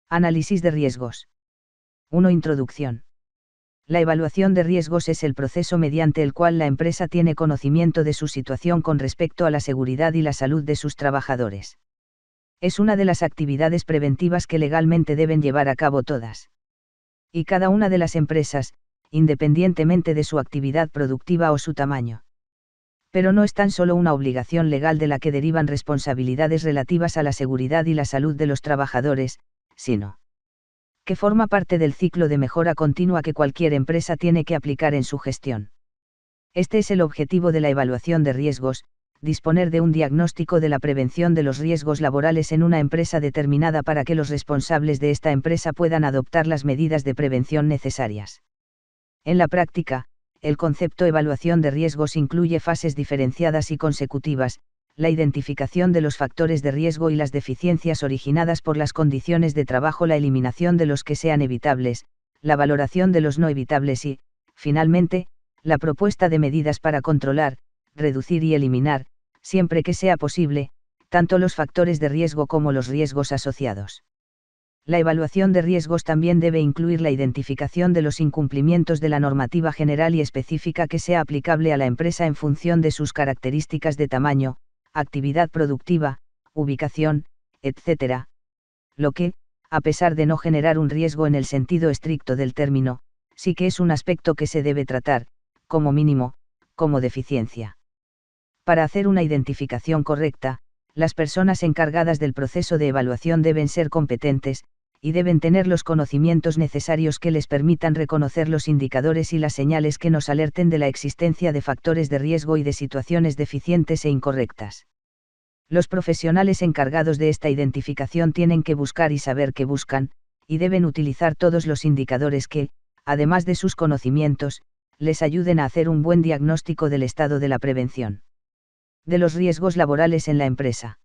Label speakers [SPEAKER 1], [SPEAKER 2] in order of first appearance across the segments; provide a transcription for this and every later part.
[SPEAKER 1] Análisis de riesgos. 1. Introducción. La evaluación de riesgos es el proceso mediante el cual la empresa tiene conocimiento de su situación con respecto a la seguridad y la salud de sus trabajadores. Es una de las actividades preventivas que legalmente deben llevar a cabo todas y cada una de las empresas, independientemente de su actividad productiva o su tamaño. Pero no es tan solo una obligación legal de la que derivan responsabilidades relativas a la seguridad y la salud de los trabajadores, sino que forma parte del ciclo de mejora continua que cualquier empresa tiene que aplicar en su gestión. Este es el objetivo de la evaluación de riesgos: disponer de un diagnóstico de la prevención de los riesgos laborales en una empresa determinada para que los responsables de esta empresa puedan adoptar las medidas de prevención necesarias. En la práctica, el concepto evaluación de riesgos incluye fases diferenciadas y consecutivas: la identificación de los factores de riesgo y las deficiencias originadas por las condiciones de trabajo, la eliminación de los que sean evitables, la valoración de los no evitables y, finalmente, la propuesta de medidas para controlar, reducir y eliminar, siempre que sea posible, tanto los factores de riesgo como los riesgos asociados. La evaluación de riesgos también debe incluir la identificación de los incumplimientos de la normativa general y específica que sea aplicable a la empresa en función de sus características de tamaño, actividad productiva, ubicación, etc. Lo que, a pesar de no generar un riesgo en el sentido estricto del término, sí que es un aspecto que se debe tratar, como mínimo, como deficiencia. Para hacer una identificación correcta, las personas encargadas del proceso de evaluación deben ser competentes, y deben tener los conocimientos necesarios que les permitan reconocer los indicadores y las señales que nos alerten de la existencia de factores de riesgo y de situaciones deficientes e incorrectas. Los profesionales encargados de esta identificación tienen que buscar y saber qué buscan, y deben utilizar todos los indicadores que, además de sus conocimientos, les ayuden a hacer un buen diagnóstico del estado de la prevención de los riesgos laborales en la empresa.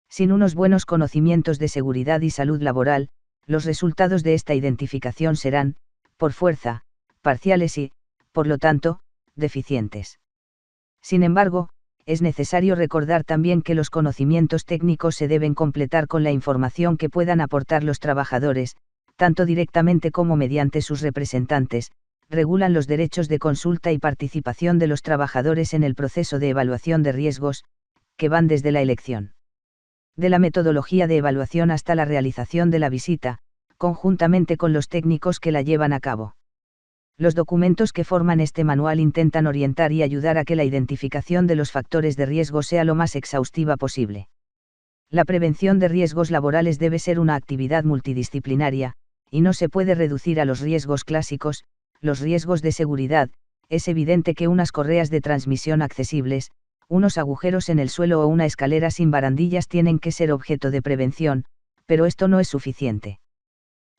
[SPEAKER 1] Sin unos buenos conocimientos de seguridad y salud laboral, los resultados de esta identificación serán, por fuerza, parciales y, por lo tanto, deficientes. Sin embargo, es necesario recordar también que los conocimientos técnicos se deben completar con la información que puedan aportar los trabajadores, tanto directamente como mediante sus representantes. Regulan los derechos de consulta y participación de los trabajadores en el proceso de evaluación de riesgos, que van desde la elección de la metodología de evaluación hasta la realización de la visita, conjuntamente con los técnicos que la llevan a cabo. Los documentos que forman este manual intentan orientar y ayudar a que la identificación de los factores de riesgo sea lo más exhaustiva posible. La prevención de riesgos laborales debe ser una actividad multidisciplinaria, y no se puede reducir a los riesgos clásicos. Los riesgos de seguridad: es evidente que unas correas de transmisión accesibles, unos agujeros en el suelo o una escalera sin barandillas tienen que ser objeto de prevención, pero esto no es suficiente.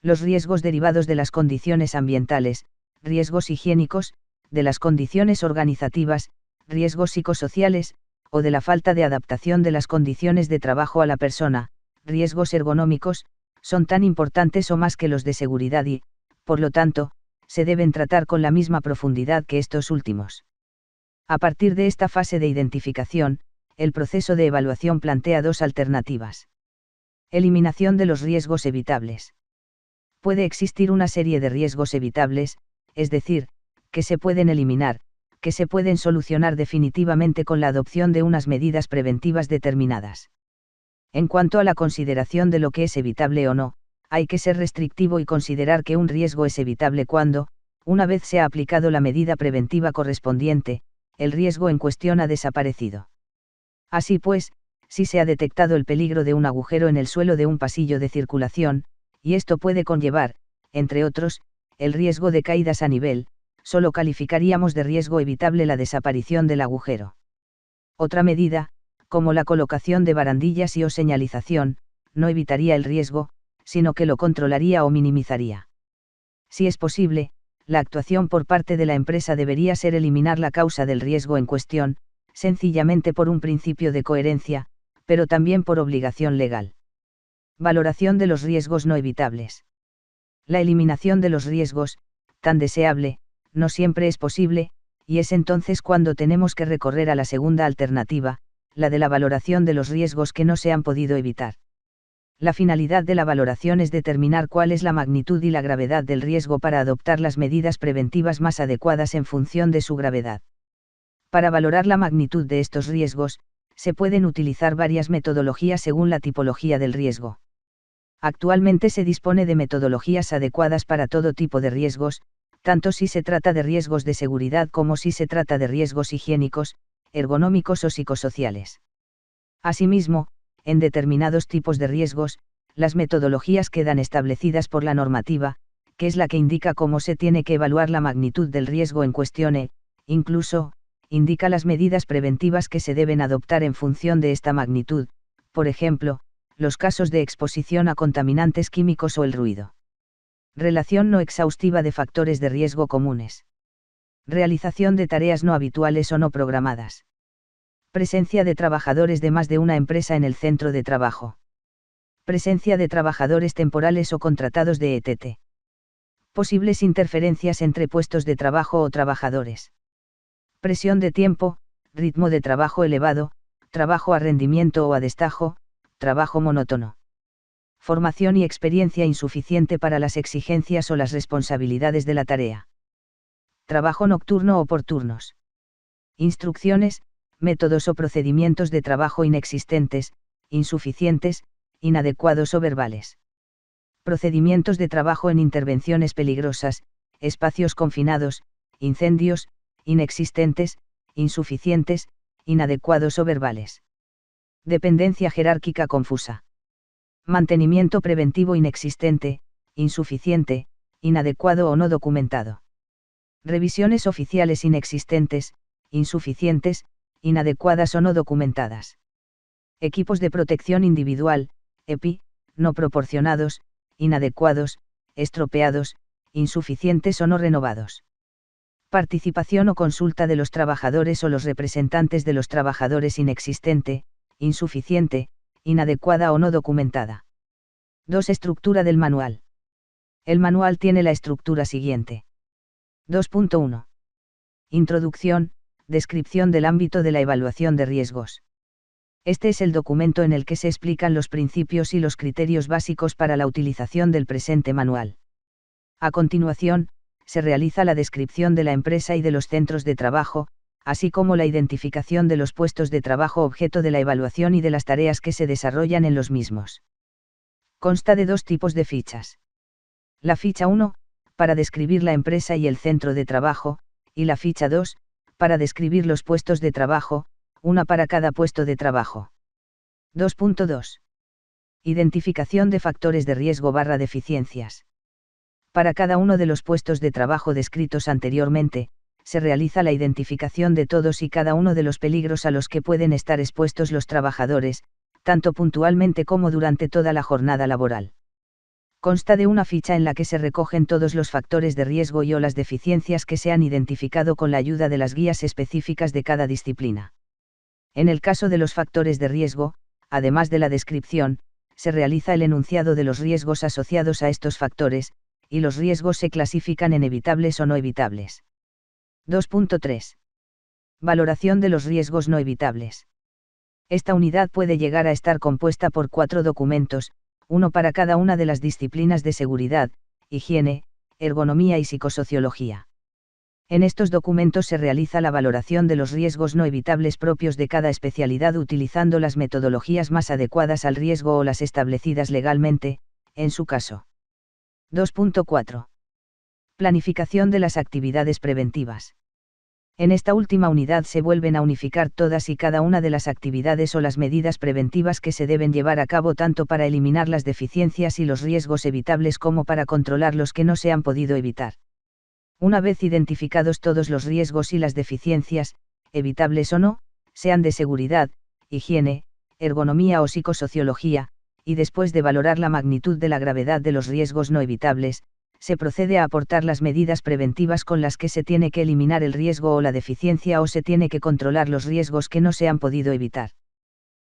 [SPEAKER 1] Los riesgos derivados de las condiciones ambientales, riesgos higiénicos, de las condiciones organizativas, riesgos psicosociales, o de la falta de adaptación de las condiciones de trabajo a la persona, riesgos ergonómicos, son tan importantes o más que los de seguridad y, por lo tanto, se deben tratar con la misma profundidad que estos últimos. A partir de esta fase de identificación, el proceso de evaluación plantea dos alternativas. Eliminación de los riesgos evitables. Puede existir una serie de riesgos evitables, es decir, que se pueden eliminar, que se pueden solucionar definitivamente con la adopción de unas medidas preventivas determinadas. En cuanto a la consideración de lo que es evitable o no, hay que ser restrictivo y considerar que un riesgo es evitable cuando, una vez se ha aplicado la medida preventiva correspondiente, el riesgo en cuestión ha desaparecido. Así pues, si se ha detectado el peligro de un agujero en el suelo de un pasillo de circulación, y esto puede conllevar, entre otros, el riesgo de caídas a nivel, solo calificaríamos de riesgo evitable la desaparición del agujero. Otra medida, como la colocación de barandillas y o señalización, no evitaría el riesgo, sino que lo controlaría o minimizaría. Si es posible, la actuación por parte de la empresa debería ser eliminar la causa del riesgo en cuestión, sencillamente por un principio de coherencia, pero también por obligación legal. Valoración de los riesgos no evitables. La eliminación de los riesgos, tan deseable, no siempre es posible, y es entonces cuando tenemos que recorrer a la segunda alternativa, la de la valoración de los riesgos que no se han podido evitar. La finalidad de la valoración es determinar cuál es la magnitud y la gravedad del riesgo para adoptar las medidas preventivas más adecuadas en función de su gravedad. Para valorar la magnitud de estos riesgos, se pueden utilizar varias metodologías según la tipología del riesgo. Actualmente se dispone de metodologías adecuadas para todo tipo de riesgos, tanto si se trata de riesgos de seguridad como si se trata de riesgos higiénicos, ergonómicos o psicosociales. Asimismo, en determinados tipos de riesgos, las metodologías quedan establecidas por la normativa, que es la que indica cómo se tiene que evaluar la magnitud del riesgo en cuestión e, incluso, indica las medidas preventivas que se deben adoptar en función de esta magnitud, por ejemplo, los casos de exposición a contaminantes químicos o el ruido. Relación no exhaustiva de factores de riesgo comunes. Realización de tareas no habituales o no programadas. Presencia de trabajadores de más de una empresa en el centro de trabajo. Presencia de trabajadores temporales o contratados de ETT. Posibles interferencias entre puestos de trabajo o trabajadores. Presión de tiempo, ritmo de trabajo elevado, trabajo a rendimiento o a destajo, trabajo monótono. Formación y experiencia insuficiente para las exigencias o las responsabilidades de la tarea. Trabajo nocturno o por turnos. Instrucciones, métodos o procedimientos de trabajo inexistentes, insuficientes, inadecuados o verbales. Procedimientos de trabajo en intervenciones peligrosas, espacios confinados, incendios, inexistentes, insuficientes, inadecuados o verbales. Dependencia jerárquica confusa. Mantenimiento preventivo inexistente, insuficiente, inadecuado o no documentado. Revisiones oficiales inexistentes, insuficientes, inadecuadas o no documentadas. Equipos de protección individual, EPI, no proporcionados, inadecuados, estropeados, insuficientes o no renovados. Participación o consulta de los trabajadores o los representantes de los trabajadores inexistente, insuficiente, inadecuada o no documentada. 2. Estructura del manual. El manual tiene la estructura siguiente. 2.1. Introducción, descripción del ámbito de la evaluación de riesgos. Este es el documento en el que se explican los principios y los criterios básicos para la utilización del presente manual. A continuación, se realiza la descripción de la empresa y de los centros de trabajo, así como la identificación de los puestos de trabajo objeto de la evaluación y de las tareas que se desarrollan en los mismos. Consta de 2 tipos de fichas. La ficha 1, para describir la empresa y el centro de trabajo, y la ficha 2, para describir los puestos de trabajo, una para cada puesto de trabajo. 2.2. Identificación de factores de riesgo/deficiencias. Para cada uno de los puestos de trabajo descritos anteriormente, se realiza la identificación de todos y cada uno de los peligros a los que pueden estar expuestos los trabajadores, tanto puntualmente como durante toda la jornada laboral. Consta de una ficha en la que se recogen todos los factores de riesgo y o las deficiencias que se han identificado con la ayuda de las guías específicas de cada disciplina. En el caso de los factores de riesgo, además de la descripción, se realiza el enunciado de los riesgos asociados a estos factores, y los riesgos se clasifican en evitables o no evitables. 2.3. Valoración de los riesgos no evitables. Esta unidad puede llegar a estar compuesta por 4 documentos, uno para cada una de las disciplinas de seguridad, higiene, ergonomía y psicosociología. En estos documentos se realiza la valoración de los riesgos no evitables propios de cada especialidad utilizando las metodologías más adecuadas al riesgo o las establecidas legalmente, en su caso. 2.4. Planificación de las actividades preventivas. En esta última unidad se vuelven a unificar todas y cada una de las actividades o las medidas preventivas que se deben llevar a cabo tanto para eliminar las deficiencias y los riesgos evitables como para controlar los que no se han podido evitar. Una vez identificados todos los riesgos y las deficiencias, evitables o no, sean de seguridad, higiene, ergonomía o psicosociología, y después de valorar la magnitud de la gravedad de los riesgos no evitables, se procede a aportar las medidas preventivas con las que se tiene que eliminar el riesgo o la deficiencia o se tiene que controlar los riesgos que no se han podido evitar.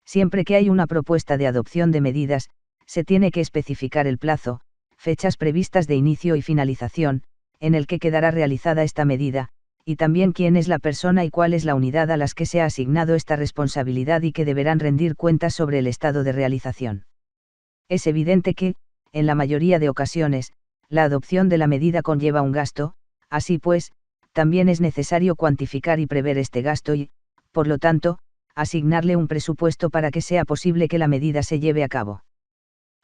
[SPEAKER 1] Siempre que hay una propuesta de adopción de medidas, se tiene que especificar el plazo, fechas previstas de inicio y finalización, en el que quedará realizada esta medida, y también quién es la persona y cuál es la unidad a las que se ha asignado esta responsabilidad y que deberán rendir cuentas sobre el estado de realización. Es evidente que, en la mayoría de ocasiones, la adopción de la medida conlleva un gasto, así pues, también es necesario cuantificar y prever este gasto y, por lo tanto, asignarle un presupuesto para que sea posible que la medida se lleve a cabo.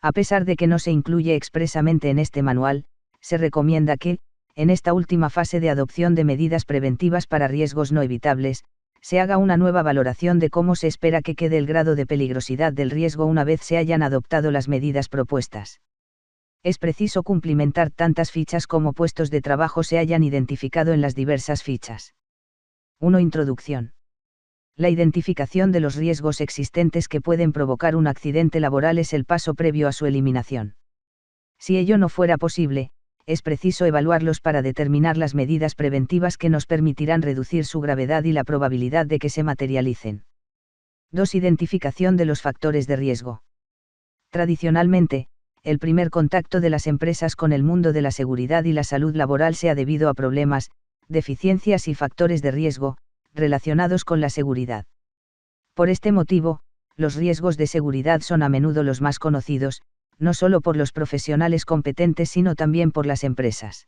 [SPEAKER 1] A pesar de que no se incluye expresamente en este manual, se recomienda que, en esta última fase de adopción de medidas preventivas para riesgos no evitables, se haga una nueva valoración de cómo se espera que quede el grado de peligrosidad del riesgo una vez se hayan adoptado las medidas propuestas. Es preciso cumplimentar tantas fichas como puestos de trabajo se hayan identificado en las diversas fichas. 1. Introducción. La identificación de los riesgos existentes que pueden provocar un accidente laboral es el paso previo a su eliminación. Si ello no fuera posible, es preciso evaluarlos para determinar las medidas preventivas que nos permitirán reducir su gravedad y la probabilidad de que se materialicen. 2. Identificación de los factores de riesgo. Tradicionalmente, el primer contacto de las empresas con el mundo de la seguridad y la salud laboral se ha debido a problemas, deficiencias y factores de riesgo, relacionados con la seguridad. Por este motivo, los riesgos de seguridad son a menudo los más conocidos, no solo por los profesionales competentes sino también por las empresas.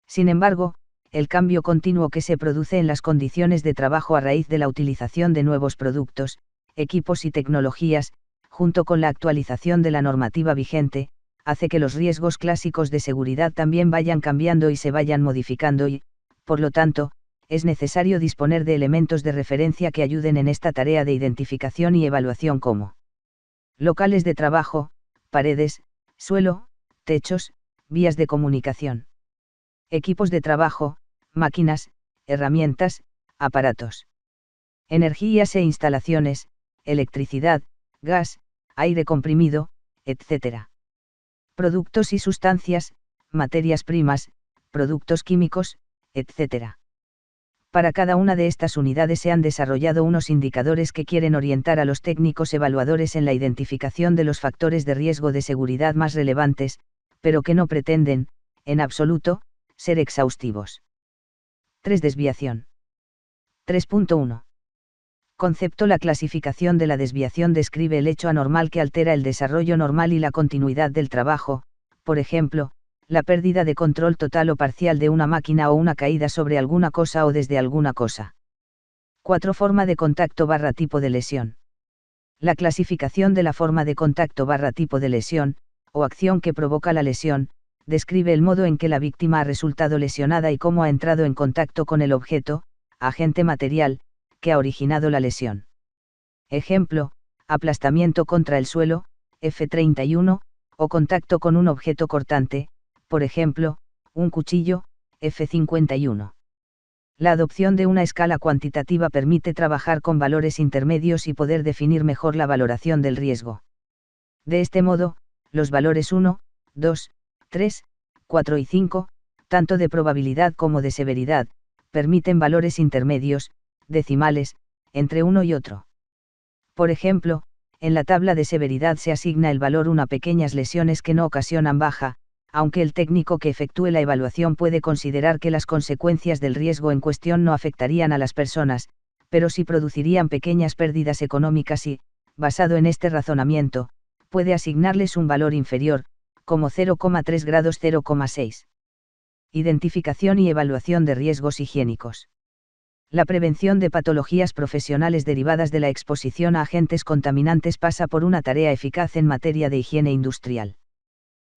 [SPEAKER 1] Sin embargo, el cambio continuo que se produce en las condiciones de trabajo a raíz de la utilización de nuevos productos, equipos y tecnologías, junto con la actualización de la normativa vigente, hace que los riesgos clásicos de seguridad también vayan cambiando y se vayan modificando y, por lo tanto, es necesario disponer de elementos de referencia que ayuden en esta tarea de identificación y evaluación como locales de trabajo, paredes, suelo, techos, vías de comunicación, equipos de trabajo, máquinas, herramientas, aparatos, energías e instalaciones, electricidad, gas, aire comprimido, etc. Productos y sustancias, materias primas, productos químicos, etc. Para cada una de estas unidades se han desarrollado unos indicadores que quieren orientar a los técnicos evaluadores en la identificación de los factores de riesgo de seguridad más relevantes, pero que no pretenden, en absoluto, ser exhaustivos. 3. Desviación. 3.1. Concepto. La clasificación de la desviación describe el hecho anormal que altera el desarrollo normal y la continuidad del trabajo, por ejemplo, la pérdida de control total o parcial de una máquina o una caída sobre alguna cosa o desde alguna cosa. 4. Forma de contacto / tipo de lesión. La clasificación de la forma de contacto / tipo de lesión, o acción que provoca la lesión, describe el modo en que la víctima ha resultado lesionada y cómo ha entrado en contacto con el objeto, agente material, que ha originado la lesión. Ejemplo, aplastamiento contra el suelo, F31, o contacto con un objeto cortante, por ejemplo, un cuchillo, F51. La adopción de una escala cuantitativa permite trabajar con valores intermedios y poder definir mejor la valoración del riesgo. De este modo, los valores 1, 2, 3, 4 y 5, tanto de probabilidad como de severidad, permiten valores intermedios, decimales, entre uno y otro. Por ejemplo, en la tabla de severidad se asigna el valor 1 a pequeñas lesiones que no ocasionan baja, aunque el técnico que efectúe la evaluación puede considerar que las consecuencias del riesgo en cuestión no afectarían a las personas, pero sí producirían pequeñas pérdidas económicas y, basado en este razonamiento, puede asignarles un valor inferior, como 0,3 grados 0,6. Identificación y evaluación de riesgos higiénicos. La prevención de patologías profesionales derivadas de la exposición a agentes contaminantes pasa por una tarea eficaz en materia de higiene industrial.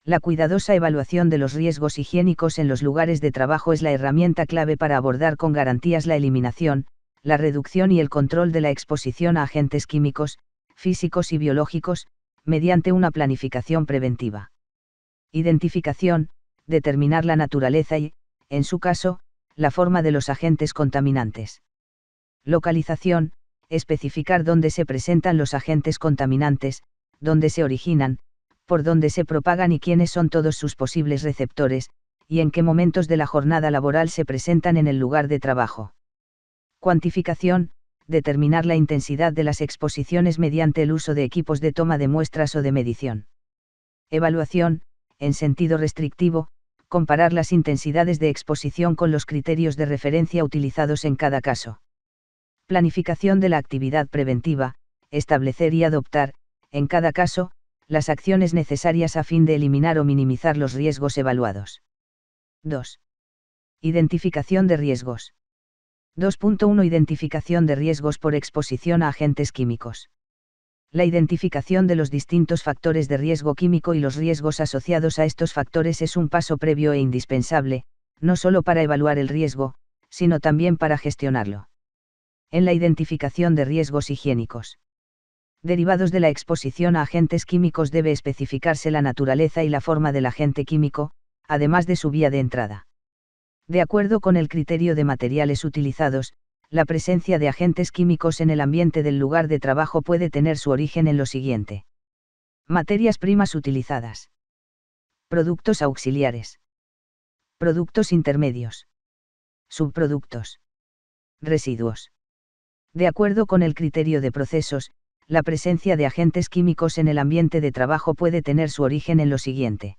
[SPEAKER 1] La cuidadosa evaluación de los riesgos higiénicos en los lugares de trabajo es la herramienta clave para abordar con garantías la eliminación, la reducción y el control de la exposición a agentes químicos, físicos y biológicos, mediante una planificación preventiva. Identificación, determinar la naturaleza y, en su caso, la forma de los agentes contaminantes. Localización, especificar dónde se presentan los agentes contaminantes, dónde se originan, por dónde se propagan y quiénes son todos sus posibles receptores, y en qué momentos de la jornada laboral se presentan en el lugar de trabajo. Cuantificación, determinar la intensidad de las exposiciones mediante el uso de equipos de toma de muestras o de medición. Evaluación, en sentido restrictivo, comparar las intensidades de exposición con los criterios de referencia utilizados en cada caso. Planificación de la actividad preventiva, establecer y adoptar, en cada caso, las acciones necesarias a fin de eliminar o minimizar los riesgos evaluados. 2. Identificación de riesgos. 2.1 Identificación de riesgos por exposición a agentes químicos. La identificación de los distintos factores de riesgo químico y los riesgos asociados a estos factores es un paso previo e indispensable, no solo para evaluar el riesgo, sino también para gestionarlo. En la identificación de riesgos higiénicos derivados de la exposición a agentes químicos debe especificarse la naturaleza y la forma del agente químico, además de su vía de entrada. De acuerdo con el criterio de materiales utilizados, la presencia de agentes químicos en el ambiente del lugar de trabajo puede tener su origen en lo siguiente. Materias primas utilizadas. Productos auxiliares. Productos intermedios. Subproductos. Residuos. De acuerdo con el criterio de procesos, la presencia de agentes químicos en el ambiente de trabajo puede tener su origen en lo siguiente.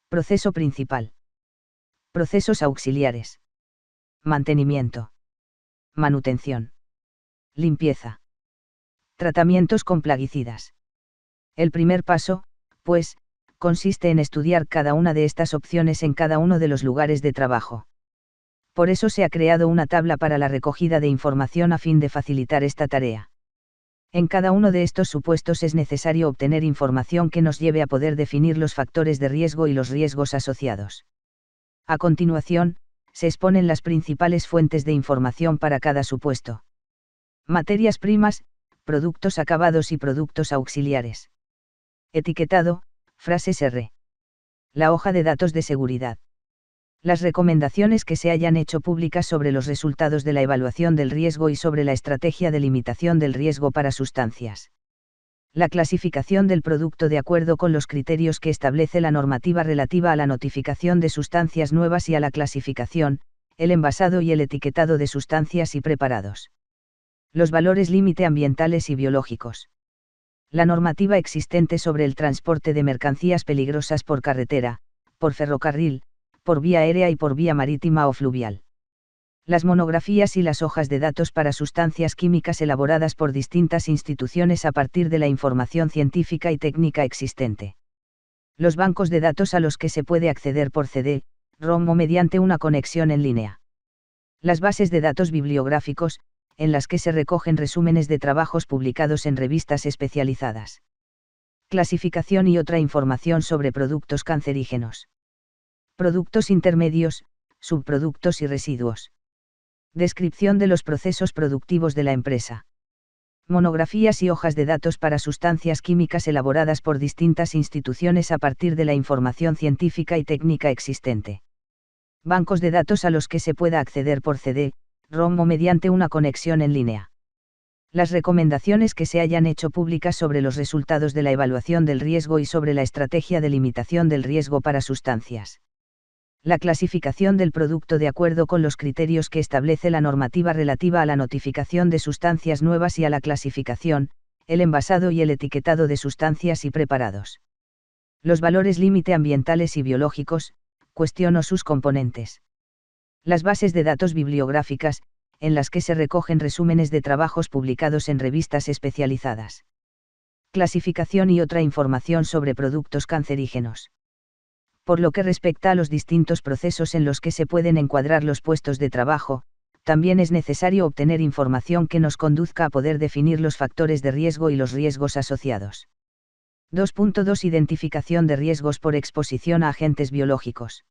[SPEAKER 1] Proceso principal. Procesos auxiliares. Mantenimiento. Manutención. Limpieza. Tratamientos con plaguicidas. El primer paso, pues, consiste en estudiar cada una de estas opciones en cada uno de los lugares de trabajo. Por eso se ha creado una tabla para la recogida de información a fin de facilitar esta tarea. En cada uno de estos supuestos es necesario obtener información que nos lleve a poder definir los factores de riesgo y los riesgos asociados. A continuación, se exponen las principales fuentes de información para cada supuesto. Materias primas, productos acabados y productos auxiliares. Etiquetado, frases R. La hoja de datos de seguridad. Las recomendaciones que se hayan hecho públicas sobre los resultados de la evaluación del riesgo y sobre la estrategia de limitación del riesgo para sustancias. La clasificación del producto de acuerdo con los criterios que establece la normativa relativa a la notificación de sustancias nuevas y a la clasificación, el envasado y el etiquetado de sustancias y preparados. Los valores límite ambientales y biológicos. La normativa existente sobre el transporte de mercancías peligrosas por carretera, por ferrocarril, por vía aérea y por vía marítima o fluvial. Las monografías y las hojas de datos para sustancias químicas elaboradas por distintas instituciones a partir de la información científica y técnica existente. Los bancos de datos a los que se puede acceder por CD-ROM o mediante una conexión en línea. Las bases de datos bibliográficos, en las que se recogen resúmenes de trabajos publicados en revistas especializadas. Clasificación y otra información sobre productos cancerígenos. Productos intermedios, subproductos y residuos. Descripción de los procesos productivos de la empresa. Monografías y hojas de datos para sustancias químicas elaboradas por distintas instituciones a partir de la información científica y técnica existente. Bancos de datos a los que se pueda acceder por CD-ROM o mediante una conexión en línea. Las recomendaciones que se hayan hecho públicas sobre los resultados de la evaluación del riesgo y sobre la estrategia de limitación del riesgo para sustancias. La clasificación del producto de acuerdo con los criterios que establece la normativa relativa a la notificación de sustancias nuevas y a la clasificación, el envasado y el etiquetado de sustancias y preparados. Los valores límite ambientales y biológicos, cuestiono sus componentes. Las bases de datos bibliográficas, en las que se recogen resúmenes de trabajos publicados en revistas especializadas. Clasificación y otra información sobre productos cancerígenos. Por lo que respecta a los distintos procesos en los que se pueden encuadrar los puestos de trabajo, también es necesario obtener información que nos conduzca a poder definir los factores de riesgo y los riesgos asociados. 2.2 Identificación de riesgos por exposición a agentes biológicos.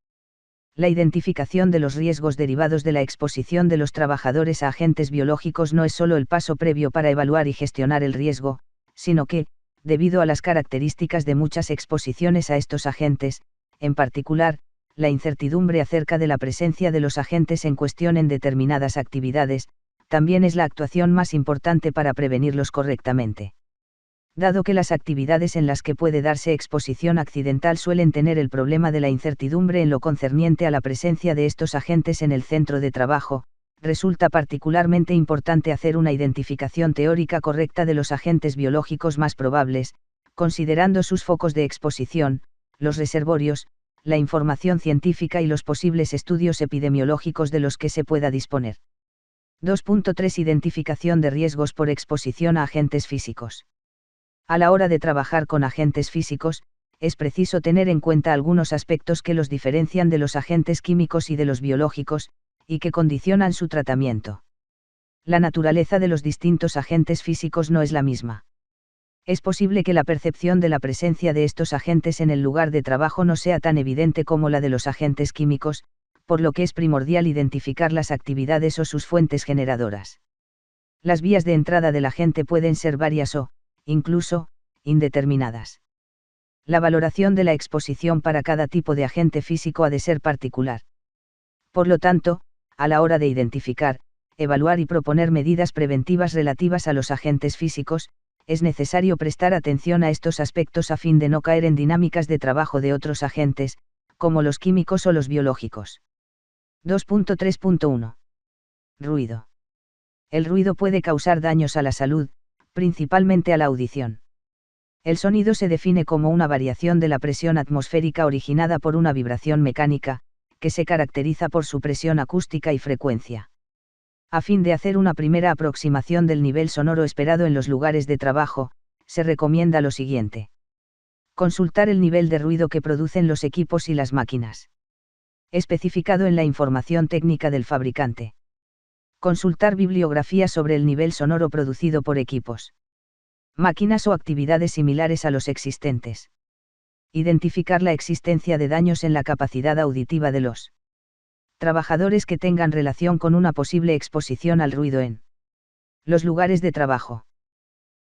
[SPEAKER 1] La identificación de los riesgos derivados de la exposición de los trabajadores a agentes biológicos no es solo el paso previo para evaluar y gestionar el riesgo, sino que, debido a las características de muchas exposiciones a estos agentes, en particular, la incertidumbre acerca de la presencia de los agentes en cuestión en determinadas actividades, también es la actuación más importante para prevenirlos correctamente. Dado que las actividades en las que puede darse exposición accidental suelen tener el problema de la incertidumbre en lo concerniente a la presencia de estos agentes en el centro de trabajo, resulta particularmente importante hacer una identificación teórica correcta de los agentes biológicos más probables, considerando sus focos de exposición, los reservorios, la información científica y los posibles estudios epidemiológicos de los que se pueda disponer. 2.3 Identificación de riesgos por exposición a agentes físicos. A la hora de trabajar con agentes físicos, es preciso tener en cuenta algunos aspectos que los diferencian de los agentes químicos y de los biológicos, y que condicionan su tratamiento. La naturaleza de los distintos agentes físicos no es la misma. Es posible que la percepción de la presencia de estos agentes en el lugar de trabajo no sea tan evidente como la de los agentes químicos, por lo que es primordial identificar las actividades o sus fuentes generadoras. Las vías de entrada del agente pueden ser varias o, incluso, indeterminadas. La valoración de la exposición para cada tipo de agente físico ha de ser particular. Por lo tanto, a la hora de identificar, evaluar y proponer medidas preventivas relativas a los agentes físicos, es necesario prestar atención a estos aspectos a fin de no caer en dinámicas de trabajo de otros agentes, como los químicos o los biológicos. 2.3.1. Ruido. El ruido puede causar daños a la salud, principalmente a la audición. El sonido se define como una variación de la presión atmosférica originada por una vibración mecánica, que se caracteriza por su presión acústica y frecuencia. A fin de hacer una primera aproximación del nivel sonoro esperado en los lugares de trabajo, se recomienda lo siguiente. Consultar el nivel de ruido que producen los equipos y las máquinas. Especificado en la información técnica del fabricante. Consultar bibliografía sobre el nivel sonoro producido por equipos, máquinas o actividades similares a los existentes. Identificar la existencia de daños en la capacidad auditiva de los trabajadores que tengan relación con una posible exposición al ruido en los lugares de trabajo.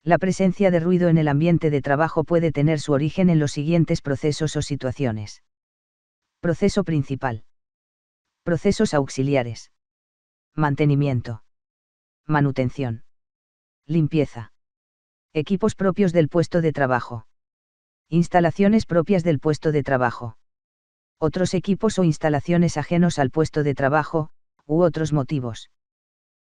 [SPEAKER 1] La presencia de ruido en el ambiente de trabajo puede tener su origen en los siguientes procesos o situaciones. Proceso principal. Procesos auxiliares. Mantenimiento. Manutención. Limpieza. Equipos propios del puesto de trabajo. Instalaciones propias del puesto de trabajo. Otros equipos o instalaciones ajenos al puesto de trabajo, u otros motivos.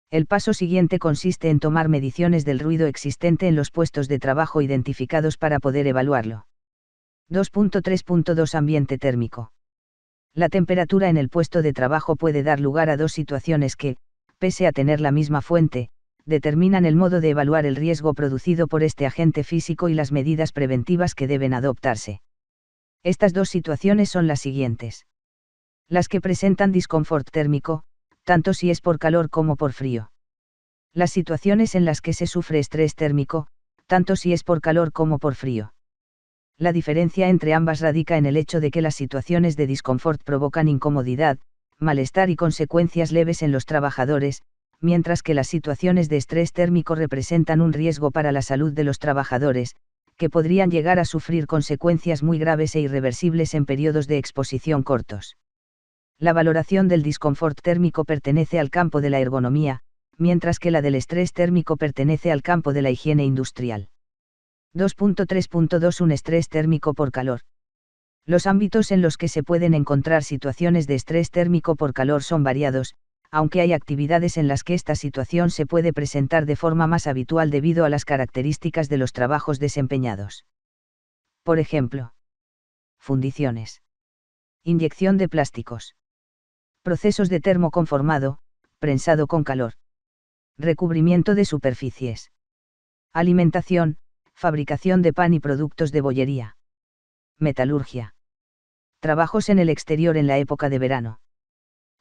[SPEAKER 1] El paso siguiente consiste en tomar mediciones del ruido existente en los puestos de trabajo identificados para poder evaluarlo. 2.3.2 Ambiente térmico. La temperatura en el puesto de trabajo puede dar lugar a dos situaciones que, pese a tener la misma fuente, determinan el modo de evaluar el riesgo producido por este agente físico y las medidas preventivas que deben adoptarse. Estas dos situaciones son las siguientes. Las que presentan disconfort térmico, tanto si es por calor como por frío. Las situaciones en las que se sufre estrés térmico, tanto si es por calor como por frío. La diferencia entre ambas radica en el hecho de que las situaciones de disconfort provocan incomodidad, malestar y consecuencias leves en los trabajadores, mientras que las situaciones de estrés térmico representan un riesgo para la salud de los trabajadores, que podrían llegar a sufrir consecuencias muy graves e irreversibles en periodos de exposición cortos. La valoración del disconfort térmico pertenece al campo de la ergonomía, mientras que la del estrés térmico pertenece al campo de la higiene industrial. 2.3.2 Un estrés térmico por calor. Los ámbitos en los que se pueden encontrar situaciones de estrés térmico por calor son variados, aunque hay actividades en las que esta situación se puede presentar de forma más habitual debido a las características de los trabajos desempeñados. Por ejemplo, fundiciones. Inyección de plásticos. Procesos de termoconformado, prensado con calor. Recubrimiento de superficies. Alimentación, fabricación de pan y productos de bollería. Metalurgia. Trabajos en el exterior en la época de verano.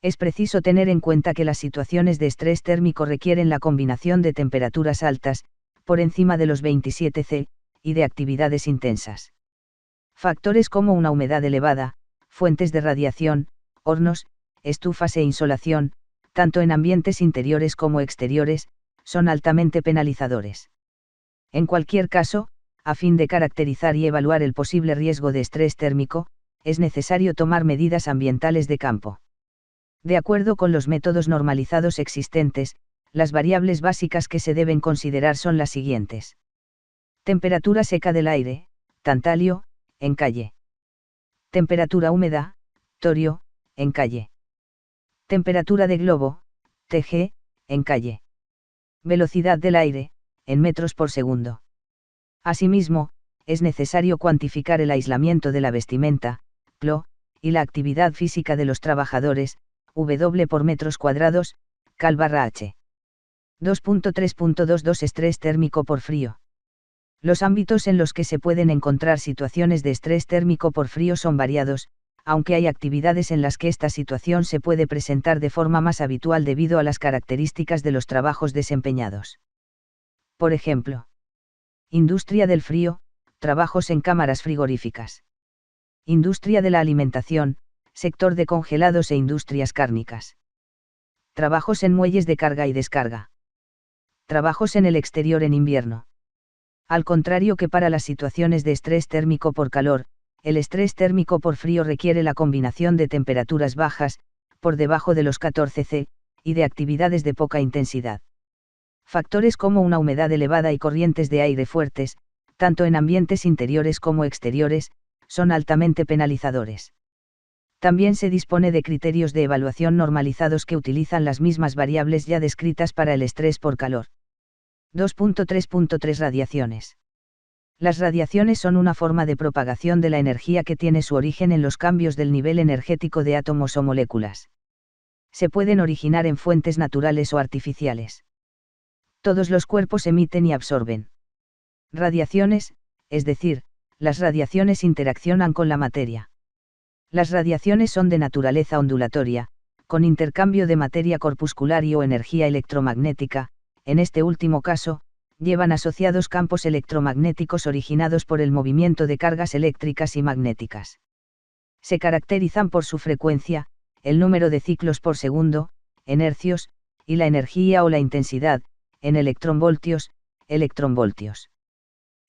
[SPEAKER 1] Es preciso tener en cuenta que las situaciones de estrés térmico requieren la combinación de temperaturas altas, por encima de los 27 C, y de actividades intensas. Factores como una humedad elevada, fuentes de radiación, hornos, estufas e insolación, tanto en ambientes interiores como exteriores, son altamente penalizadores. En cualquier caso, a fin de caracterizar y evaluar el posible riesgo de estrés térmico, es necesario tomar medidas ambientales de campo. De acuerdo con los métodos normalizados existentes, las variables básicas que se deben considerar son las siguientes. Temperatura seca del aire, tantalio, en calle. Temperatura húmeda, torio, en calle. Temperatura de globo, TG, en calle. Velocidad del aire, en metros por segundo. Asimismo, es necesario cuantificar el aislamiento de la vestimenta, CLO, y la actividad física de los trabajadores, W por metros cuadrados, cal/H. 2.3.22 Estrés térmico por frío. Los ámbitos en los que se pueden encontrar situaciones de estrés térmico por frío son variados, aunque hay actividades en las que esta situación se puede presentar de forma más habitual debido a las características de los trabajos desempeñados. Por ejemplo, industria del frío, trabajos en cámaras frigoríficas. Industria de la alimentación, sector de congelados e industrias cárnicas. Trabajos en muelles de carga y descarga. Trabajos en el exterior en invierno. Al contrario que para las situaciones de estrés térmico por calor, el estrés térmico por frío requiere la combinación de temperaturas bajas, por debajo de los 14 C, y de actividades de poca intensidad. Factores como una humedad elevada y corrientes de aire fuertes, tanto en ambientes interiores como exteriores, son altamente penalizadores. También se dispone de criterios de evaluación normalizados que utilizan las mismas variables ya descritas para el estrés por calor. 2.3.3 Radiaciones. Las radiaciones son una forma de propagación de la energía que tiene su origen en los cambios del nivel energético de átomos o moléculas. Se pueden originar en fuentes naturales o artificiales. Todos los cuerpos emiten y absorben radiaciones, es decir, las radiaciones interaccionan con la materia. Las radiaciones son de naturaleza ondulatoria, con intercambio de materia corpuscular y o energía electromagnética, en este último caso, llevan asociados campos electromagnéticos originados por el movimiento de cargas eléctricas y magnéticas. Se caracterizan por su frecuencia, el número de ciclos por segundo, en hercios, y la energía o la intensidad, en electronvoltios, electronvoltios.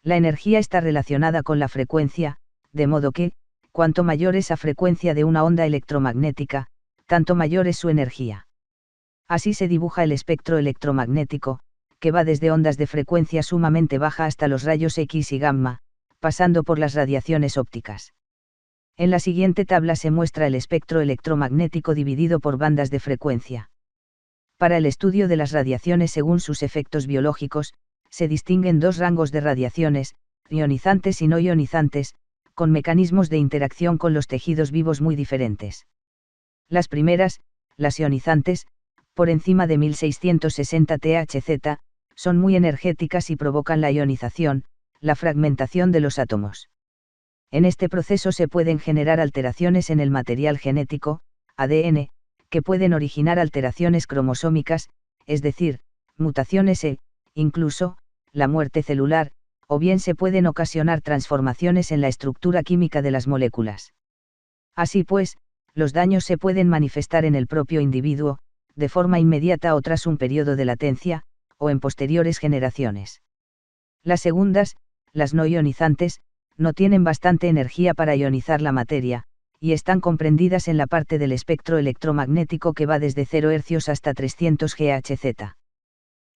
[SPEAKER 1] La energía está relacionada con la frecuencia, de modo que, cuanto mayor es la frecuencia de una onda electromagnética, tanto mayor es su energía. Así se dibuja el espectro electromagnético, que va desde ondas de frecuencia sumamente baja hasta los rayos X y gamma, pasando por las radiaciones ópticas. En la siguiente tabla se muestra el espectro electromagnético dividido por bandas de frecuencia. Para el estudio de las radiaciones según sus efectos biológicos, se distinguen dos rangos de radiaciones, ionizantes y no ionizantes, con mecanismos de interacción con los tejidos vivos muy diferentes. Las primeras, las ionizantes, por encima de 1660 THz, son muy energéticas y provocan la ionización, la fragmentación de los átomos. En este proceso se pueden generar alteraciones en el material genético, ADN, que pueden originar alteraciones cromosómicas, es decir, mutaciones incluso, la muerte celular, o bien se pueden ocasionar transformaciones en la estructura química de las moléculas. Así pues, los daños se pueden manifestar en el propio individuo, de forma inmediata o tras un periodo de latencia, o en posteriores generaciones. Las segundas, las no ionizantes, no tienen bastante energía para ionizar la materia, y están comprendidas en la parte del espectro electromagnético que va desde 0 Hz hasta 300 GHz.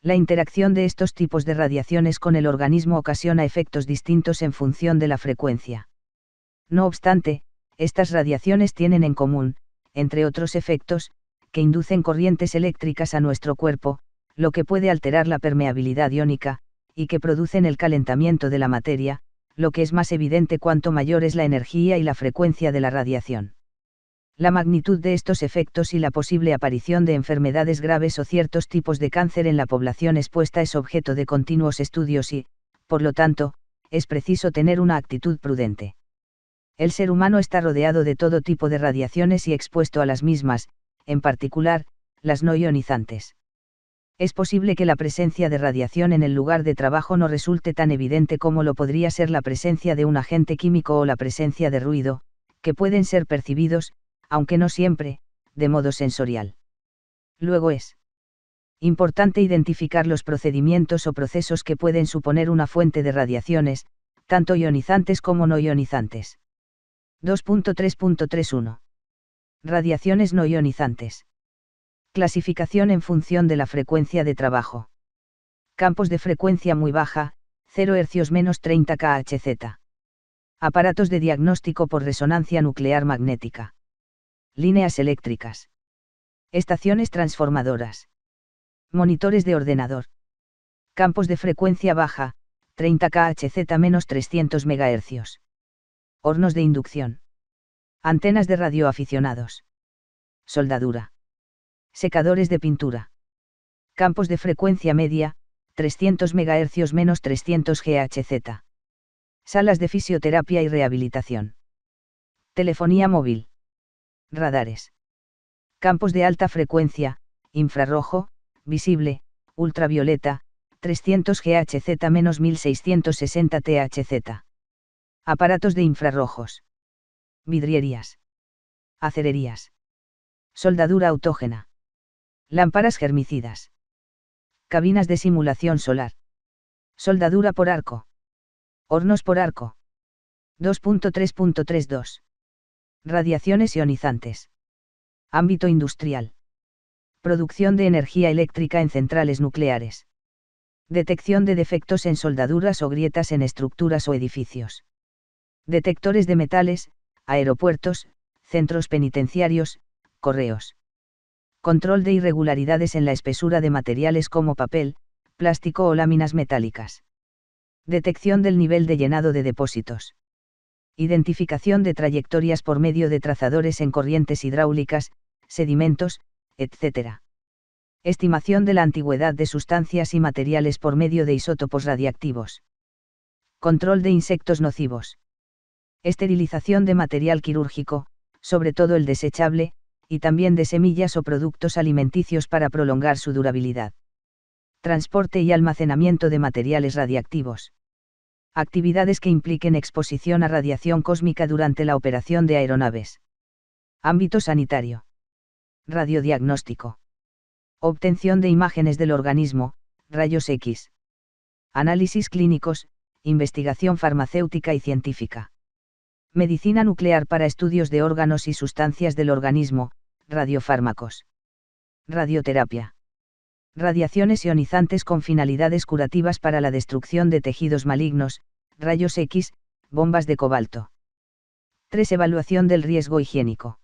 [SPEAKER 1] La interacción de estos tipos de radiaciones con el organismo ocasiona efectos distintos en función de la frecuencia. No obstante, estas radiaciones tienen en común, entre otros efectos, que inducen corrientes eléctricas a nuestro cuerpo, lo que puede alterar la permeabilidad iónica, y que producen el calentamiento de la materia, lo que es más evidente cuanto mayor es la energía y la frecuencia de la radiación. La magnitud de estos efectos y la posible aparición de enfermedades graves o ciertos tipos de cáncer en la población expuesta es objeto de continuos estudios y, por lo tanto, es preciso tener una actitud prudente. El ser humano está rodeado de todo tipo de radiaciones y expuesto a las mismas, en particular, las no ionizantes. Es posible que la presencia de radiación en el lugar de trabajo no resulte tan evidente como lo podría ser la presencia de un agente químico o la presencia de ruido, que pueden ser percibidos, aunque no siempre, de modo sensorial. Luego es importante identificar los procedimientos o procesos que pueden suponer una fuente de radiaciones, tanto ionizantes como no ionizantes. 2.3.31 Radiaciones no ionizantes. Clasificación en función de la frecuencia de trabajo. Campos de frecuencia muy baja, 0 Hz menos 30 kHz. Aparatos de diagnóstico por resonancia nuclear magnética. Líneas eléctricas. Estaciones transformadoras. Monitores de ordenador. Campos de frecuencia baja, 30 kHz menos 300 MHz. Hornos de inducción. Antenas de radioaficionados. Soldadura. Secadores de pintura. Campos de frecuencia media, 300 MHz menos 300 GHz. Salas de fisioterapia y rehabilitación. Telefonía móvil. Radares. Campos de alta frecuencia, infrarrojo, visible, ultravioleta, 300 GHz menos 1660 THz. Aparatos de infrarrojos. Vidrierías. Acererías. Soldadura autógena. Lámparas germicidas. Cabinas de simulación solar. Soldadura por arco. Hornos por arco. 2.3.32. Radiaciones ionizantes. Ámbito industrial. Producción de energía eléctrica en centrales nucleares. Detección de defectos en soldaduras o grietas en estructuras o edificios. Detectores de metales, aeropuertos, centros penitenciarios, correos. Control de irregularidades en la espesura de materiales como papel, plástico o láminas metálicas. Detección del nivel de llenado de depósitos. Identificación de trayectorias por medio de trazadores en corrientes hidráulicas, sedimentos, etc. Estimación de la antigüedad de sustancias y materiales por medio de isótopos radiactivos. Control de insectos nocivos. Esterilización de material quirúrgico, sobre todo el desechable, y también de semillas o productos alimenticios para prolongar su durabilidad. Transporte y almacenamiento de materiales radiactivos. Actividades que impliquen exposición a radiación cósmica durante la operación de aeronaves. Ámbito sanitario. Radiodiagnóstico. Obtención de imágenes del organismo, rayos X. Análisis clínicos, investigación farmacéutica y científica. Medicina nuclear para estudios de órganos y sustancias del organismo, radiofármacos. Radioterapia. Radiaciones ionizantes con finalidades curativas para la destrucción de tejidos malignos, rayos X, bombas de cobalto. 3. Evaluación del riesgo higiénico.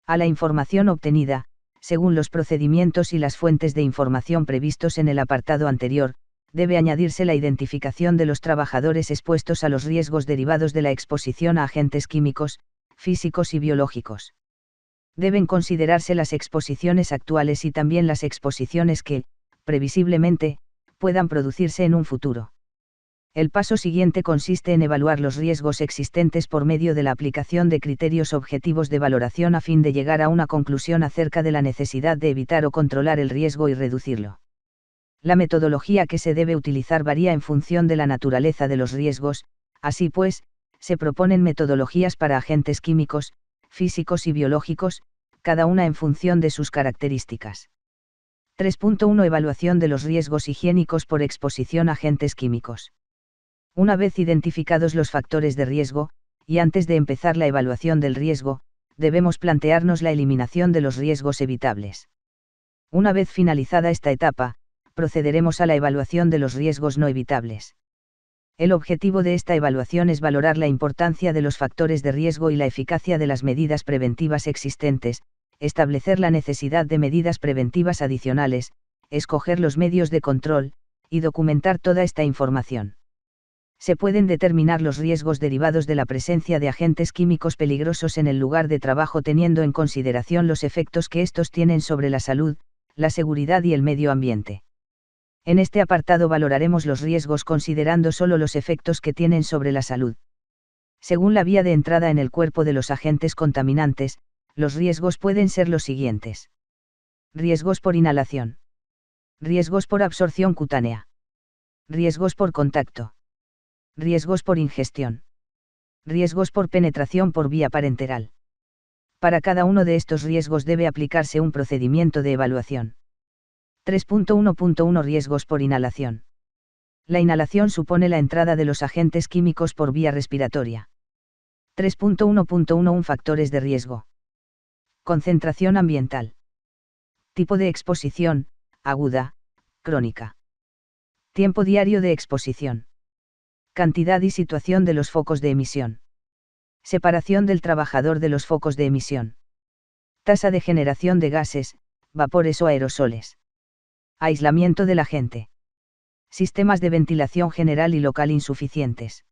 [SPEAKER 1] A la información obtenida, según los procedimientos y las fuentes de información previstos en el apartado anterior, debe añadirse la identificación de los trabajadores expuestos a los riesgos derivados de la exposición a agentes químicos, físicos y biológicos. Deben considerarse las exposiciones actuales y también las exposiciones que, previsiblemente, puedan producirse en un futuro. El paso siguiente consiste en evaluar los riesgos existentes por medio de la aplicación de criterios objetivos de valoración a fin de llegar a una conclusión acerca de la necesidad de evitar o controlar el riesgo y reducirlo. La metodología que se debe utilizar varía en función de la naturaleza de los riesgos, así pues, se proponen metodologías para agentes químicos, físicos y biológicos, cada una en función de sus características. 3.1 Evaluación de los riesgos higiénicos por exposición a agentes químicos. Una vez identificados los factores de riesgo, y antes de empezar la evaluación del riesgo, debemos plantearnos la eliminación de los riesgos evitables. Una vez finalizada esta etapa, procederemos a la evaluación de los riesgos no evitables. El objetivo de esta evaluación es valorar la importancia de los factores de riesgo y la eficacia de las medidas preventivas existentes, establecer la necesidad de medidas preventivas adicionales, escoger los medios de control, y documentar toda esta información. Se pueden determinar los riesgos derivados de la presencia de agentes químicos peligrosos en el lugar de trabajo teniendo en consideración los efectos que estos tienen sobre la salud, la seguridad y el medio ambiente. En este apartado valoraremos los riesgos considerando solo los efectos que tienen sobre la salud. Según la vía de entrada en el cuerpo de los agentes contaminantes, los riesgos pueden ser los siguientes. Riesgos por inhalación. Riesgos por absorción cutánea. Riesgos por contacto. Riesgos por ingestión. Riesgos por penetración por vía parenteral. Para cada uno de estos riesgos debe aplicarse un procedimiento de evaluación. 3.1.1 Riesgos por inhalación. La inhalación supone la entrada de los agentes químicos por vía respiratoria. 3.1.1 Factores de riesgo. Concentración ambiental. Tipo de exposición, aguda, crónica. Tiempo diario de exposición. Cantidad y situación de los focos de emisión. Separación del trabajador de los focos de emisión. Tasa de generación de gases, vapores o aerosoles. Aislamiento del agente. Sistemas de ventilación general y local insuficientes.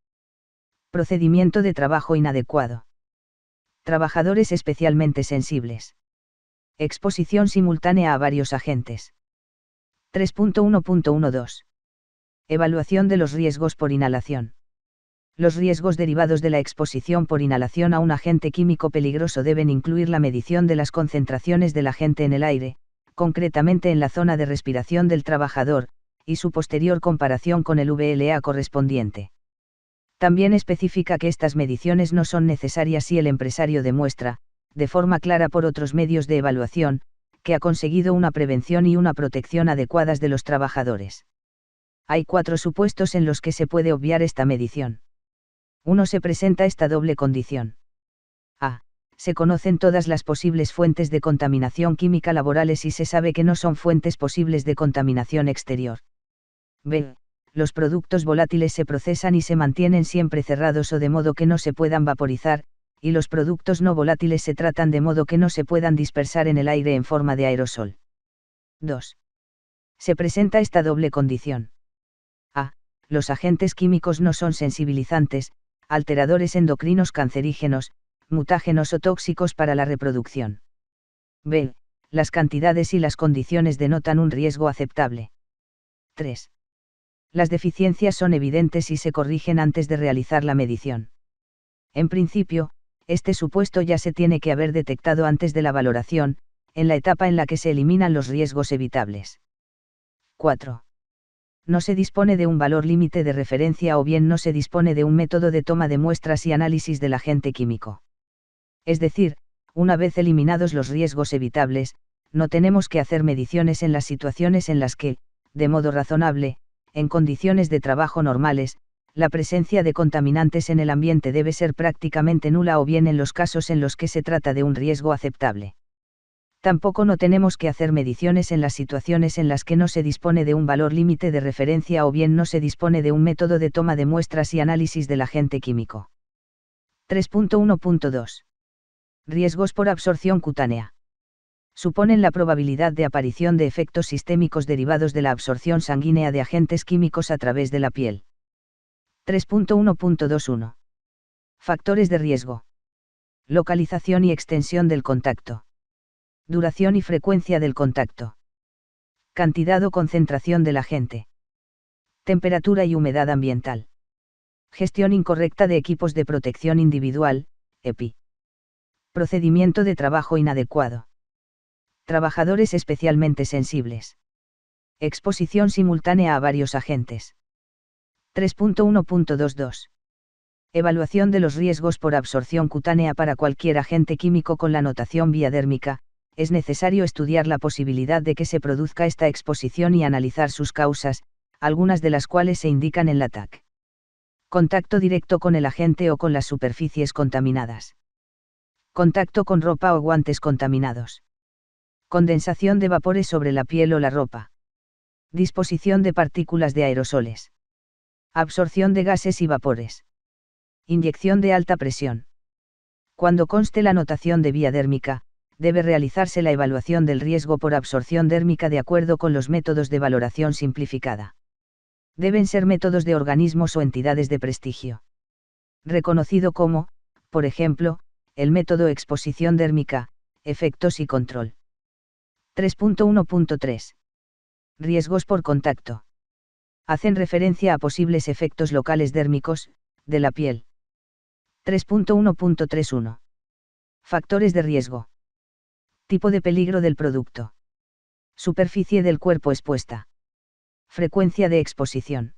[SPEAKER 1] Procedimiento de trabajo inadecuado. Trabajadores especialmente sensibles. Exposición simultánea a varios agentes. 3.1.12. Evaluación de los riesgos por inhalación. Los riesgos derivados de la exposición por inhalación a un agente químico peligroso deben incluir la medición de las concentraciones del agente en el aire, concretamente en la zona de respiración del trabajador, y su posterior comparación con el VLA correspondiente. También especifica que estas mediciones no son necesarias si el empresario demuestra, de forma clara por otros medios de evaluación, que ha conseguido una prevención y una protección adecuadas de los trabajadores. Hay 4 supuestos en los que se puede obviar esta medición. 1. Se presenta esta doble condición. A. Se conocen todas las posibles fuentes de contaminación química laborales y se sabe que no son fuentes posibles de contaminación exterior. B. Los productos volátiles se procesan y se mantienen siempre cerrados o de modo que no se puedan vaporizar, y los productos no volátiles se tratan de modo que no se puedan dispersar en el aire en forma de aerosol. 2. Se presenta esta doble condición. A. Los agentes químicos no son sensibilizantes, alteradores endocrinos cancerígenos, mutágenos o tóxicos para la reproducción. B. Las cantidades y las condiciones denotan un riesgo aceptable. 3. Las deficiencias son evidentes y se corrigen antes de realizar la medición. En principio, este supuesto ya se tiene que haber detectado antes de la valoración, en la etapa en la que se eliminan los riesgos evitables. 4. No se dispone de un valor límite de referencia o bien no se dispone de un método de toma de muestras y análisis del agente químico. Es decir, una vez eliminados los riesgos evitables, no tenemos que hacer mediciones en las situaciones en las que, de modo razonable, en condiciones de trabajo normales, la presencia de contaminantes en el ambiente debe ser prácticamente nula o bien en los casos en los que se trata de un riesgo aceptable. Tampoco no tenemos que hacer mediciones en las situaciones en las que no se dispone de un valor límite de referencia o bien no se dispone de un método de toma de muestras y análisis del agente químico. 3.1.2. Riesgos por absorción cutánea. Suponen la probabilidad de aparición de efectos sistémicos derivados de la absorción sanguínea de agentes químicos a través de la piel. 3.1.21. Factores de riesgo. Localización y extensión del contacto. Duración y frecuencia del contacto. Cantidad o concentración del agente. Temperatura y humedad ambiental. Gestión incorrecta de equipos de protección individual, EPI. Procedimiento de trabajo inadecuado. Trabajadores especialmente sensibles. Exposición simultánea a varios agentes. 3.1.22. Evaluación de los riesgos por absorción cutánea para cualquier agente químico con la notación biodérmica. Es necesario estudiar la posibilidad de que se produzca esta exposición y analizar sus causas, algunas de las cuales se indican en la TAC. Contacto directo con el agente o con las superficies contaminadas. Contacto con ropa o guantes contaminados. Condensación de vapores sobre la piel o la ropa. Disposición de partículas de aerosoles. Absorción de gases y vapores. Inyección de alta presión. Cuando conste la notación de vía dérmica, debe realizarse la evaluación del riesgo por absorción dérmica de acuerdo con los métodos de valoración simplificada. Deben ser métodos de organismos o entidades de prestigio. Reconocido como, por ejemplo, el método exposición dérmica, efectos y control. 3.1.3. Riesgos por contacto. Hacen referencia a posibles efectos locales dérmicos, de la piel. 3.1.31. Factores de riesgo. Tipo de peligro del producto. Superficie del cuerpo expuesta. Frecuencia de exposición.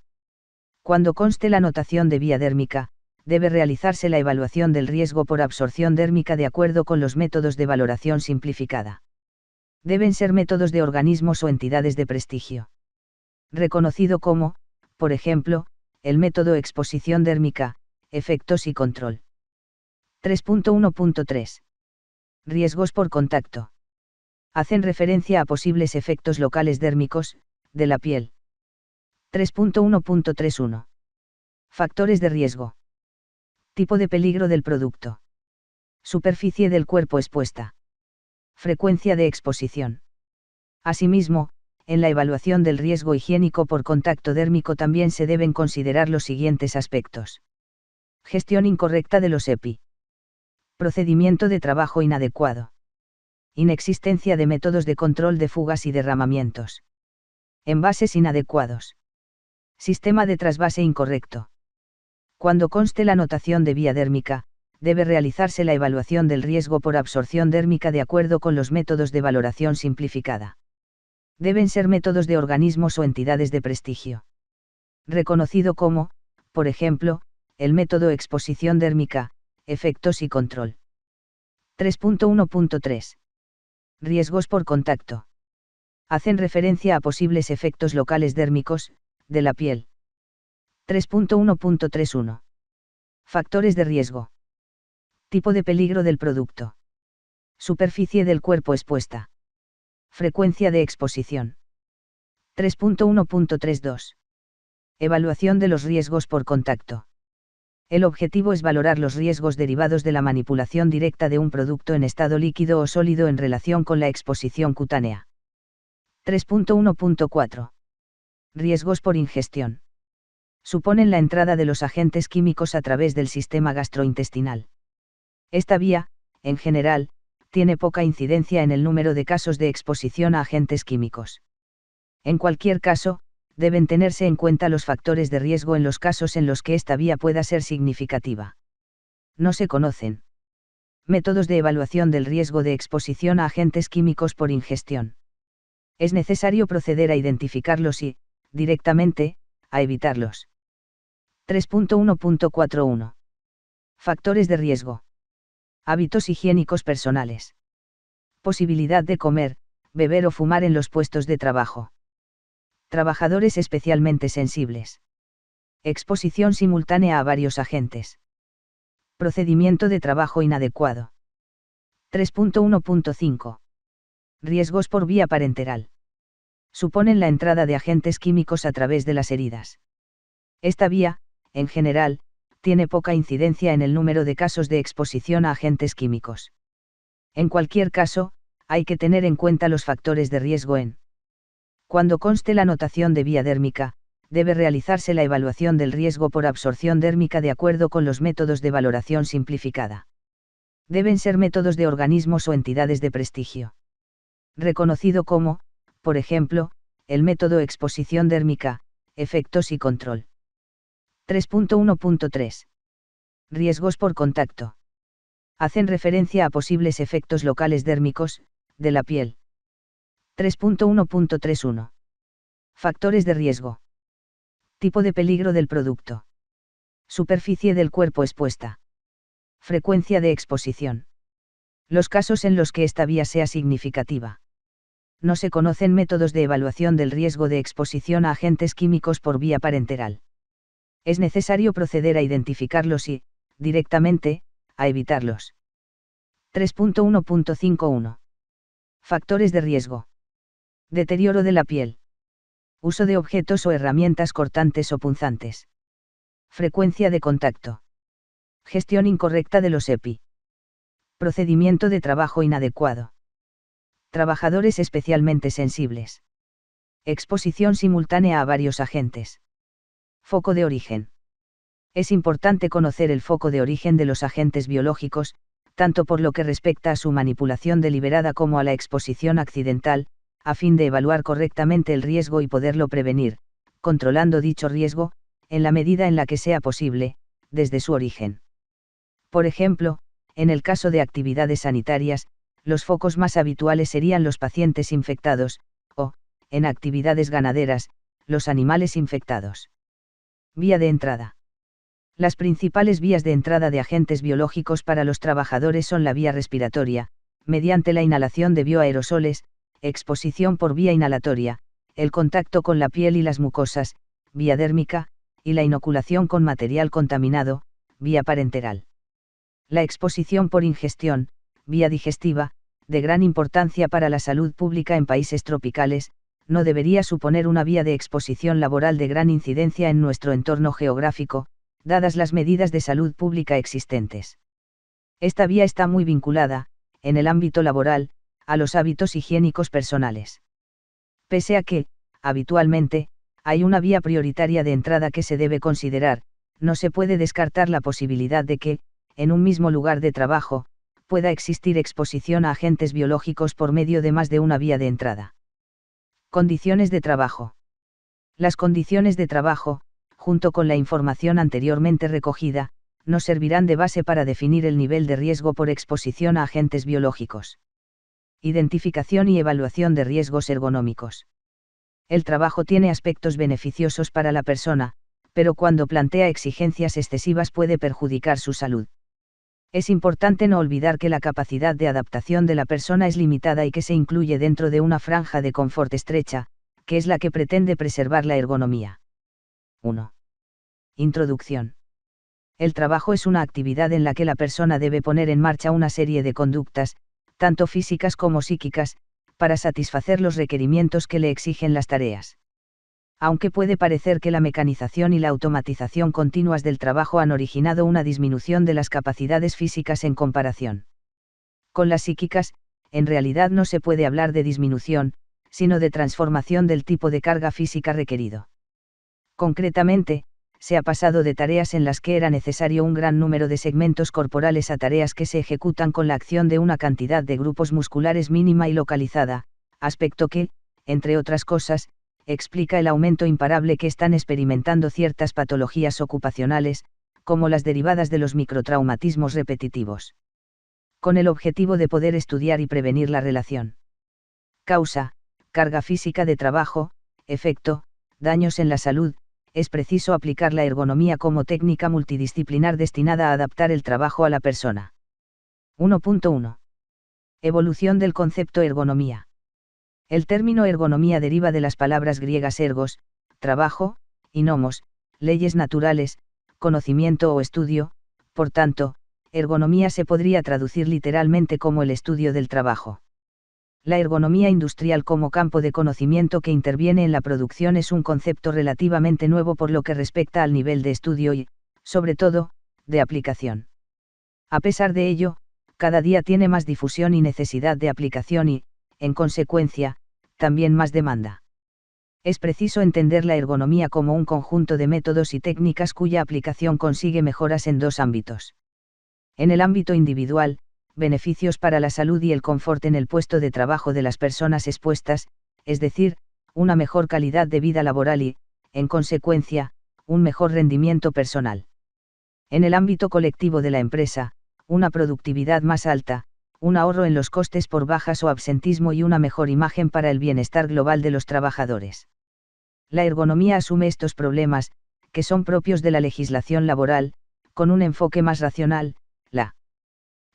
[SPEAKER 1] Cuando conste la notación de vía dérmica, debe realizarse la evaluación del riesgo por absorción dérmica de acuerdo con los métodos de valoración simplificada. Deben ser métodos de organismos o entidades de prestigio. Reconocido como, por ejemplo, el método exposición dérmica, efectos y control. 3.1.3. Riesgos por contacto. Hacen referencia a posibles efectos locales dérmicos, de la piel. 3.1.31. Factores de riesgo. Tipo de peligro del producto. Superficie del cuerpo expuesta. Frecuencia de exposición. Asimismo, en la evaluación del riesgo higiénico por contacto dérmico también se deben considerar los siguientes aspectos. Gestión incorrecta de los EPI. Procedimiento de trabajo inadecuado. Inexistencia de métodos de control de fugas y derramamientos. Envases inadecuados. Sistema de trasvase incorrecto. Cuando conste la notación de vía dérmica, debe realizarse la evaluación del riesgo por absorción dérmica de acuerdo con los métodos de valoración simplificada. Deben ser métodos de organismos o entidades de prestigio. Reconocido como, por ejemplo, el método exposición dérmica, efectos y control. 3.1.3. Riesgos por contacto. Hacen referencia a posibles efectos locales dérmicos, de la piel. 3.1.31. Factores de riesgo. Tipo de peligro del producto. Superficie del cuerpo expuesta. Frecuencia de exposición. 3.1.32. Evaluación de los riesgos por contacto. El objetivo es valorar los riesgos derivados de la manipulación directa de un producto en estado líquido o sólido en relación con la exposición cutánea. 3.1.4. Riesgos por ingestión. Suponen la entrada de los agentes químicos a través del sistema gastrointestinal. Esta vía, en general, tiene poca incidencia en el número de casos de exposición a agentes químicos. En cualquier caso, deben tenerse en cuenta los factores de riesgo en los casos en los que esta vía pueda ser significativa. No se conocen métodos de evaluación del riesgo de exposición a agentes químicos por ingestión. Es necesario proceder a identificarlos y, directamente, a evitarlos. 3.1.41. Factores de riesgo. Hábitos higiénicos personales. Posibilidad de comer, beber o fumar en los puestos de trabajo. Trabajadores especialmente sensibles. Exposición simultánea a varios agentes. Procedimiento de trabajo inadecuado. 3.1.5. Riesgos por vía parenteral. Suponen la entrada de agentes químicos a través de las heridas. Esta vía, en general, tiene poca incidencia en el número de casos de exposición a agentes químicos. En cualquier caso, hay que tener en cuenta los factores de riesgo en. Cuando conste la notación de vía dérmica, debe realizarse la evaluación del riesgo por absorción dérmica de acuerdo con los métodos de valoración simplificada. Deben ser métodos de organismos o entidades de prestigio. Reconocido como, por ejemplo, el método exposición dérmica, efectos y control. 3.1.3. Riesgos por contacto. Hacen referencia a posibles efectos locales dérmicos, de la piel. 3.1.31. Factores de riesgo. Tipo de peligro del producto. Superficie del cuerpo expuesta. Frecuencia de exposición. Los casos en los que esta vía sea significativa. No se conocen métodos de evaluación del riesgo de exposición a agentes químicos por vía parenteral. Es necesario proceder a identificarlos y, directamente, a evitarlos. 3.1.51. Factores de riesgo. Deterioro de la piel. Uso de objetos o herramientas cortantes o punzantes. Frecuencia de contacto. Gestión incorrecta de los EPI. Procedimiento de trabajo inadecuado. Trabajadores especialmente sensibles. Exposición simultánea a varios agentes. Foco de origen. Es importante conocer el foco de origen de los agentes biológicos, tanto por lo que respecta a su manipulación deliberada como a la exposición accidental, a fin de evaluar correctamente el riesgo y poderlo prevenir, controlando dicho riesgo, en la medida en la que sea posible, desde su origen. Por ejemplo, en el caso de actividades sanitarias, los focos más habituales serían los pacientes infectados, o, en actividades ganaderas, los animales infectados. Vía de entrada. Las principales vías de entrada de agentes biológicos para los trabajadores son la vía respiratoria, mediante la inhalación de bioaerosoles, exposición por vía inhalatoria, el contacto con la piel y las mucosas, vía dérmica, y la inoculación con material contaminado, vía parenteral. La exposición por ingestión, vía digestiva, de gran importancia para la salud pública en países tropicales, no debería suponer una vía de exposición laboral de gran incidencia en nuestro entorno geográfico, dadas las medidas de salud pública existentes. Esta vía está muy vinculada, en el ámbito laboral, a los hábitos higiénicos personales. Pese a que, habitualmente, hay una vía prioritaria de entrada que se debe considerar, no se puede descartar la posibilidad de que, en un mismo lugar de trabajo, pueda existir exposición a agentes biológicos por medio de más de una vía de entrada. Condiciones de trabajo. Las condiciones de trabajo, junto con la información anteriormente recogida, nos servirán de base para definir el nivel de riesgo por exposición a agentes biológicos. Identificación y evaluación de riesgos ergonómicos. El trabajo tiene aspectos beneficiosos para la persona, pero cuando plantea exigencias excesivas puede perjudicar su salud. Es importante no olvidar que la capacidad de adaptación de la persona es limitada y que se incluye dentro de una franja de confort estrecha, que es la que pretende preservar la ergonomía. 1. Introducción. El trabajo es una actividad en la que la persona debe poner en marcha una serie de conductas, tanto físicas como psíquicas, para satisfacer los requerimientos que le exigen las tareas. Aunque puede parecer que la mecanización y la automatización continuas del trabajo han originado una disminución de las capacidades físicas en comparación con las psíquicas, en realidad no se puede hablar de disminución, sino de transformación del tipo de carga física requerido. Concretamente, se ha pasado de tareas en las que era necesario un gran número de segmentos corporales a tareas que se ejecutan con la acción de una cantidad de grupos musculares mínima y localizada, aspecto que, entre otras cosas, explica el aumento imparable que están experimentando ciertas patologías ocupacionales, como las derivadas de los microtraumatismos repetitivos. Con el objetivo de poder estudiar y prevenir la relación causa, carga física de trabajo, efecto, daños en la salud, es preciso aplicar la ergonomía como técnica multidisciplinar destinada a adaptar el trabajo a la persona. 1.1. Evolución del concepto ergonomía. El término ergonomía deriva de las palabras griegas ergos, trabajo, y nomos, leyes naturales, conocimiento o estudio. Por tanto, ergonomía se podría traducir literalmente como el estudio del trabajo. La ergonomía industrial como campo de conocimiento que interviene en la producción es un concepto relativamente nuevo por lo que respecta al nivel de estudio y, sobre todo, de aplicación. A pesar de ello, cada día tiene más difusión y necesidad de aplicación y, en consecuencia, también más demanda. Es preciso entender la ergonomía como un conjunto de métodos y técnicas cuya aplicación consigue mejoras en dos ámbitos. En el ámbito individual, beneficios para la salud y el confort en el puesto de trabajo de las personas expuestas, es decir, una mejor calidad de vida laboral y, en consecuencia, un mejor rendimiento personal. En el ámbito colectivo de la empresa, una productividad más alta, un ahorro en los costes por bajas o absentismo y una mejor imagen para el bienestar global de los trabajadores. La ergonomía asume estos problemas, que son propios de la legislación laboral, con un enfoque más racional, la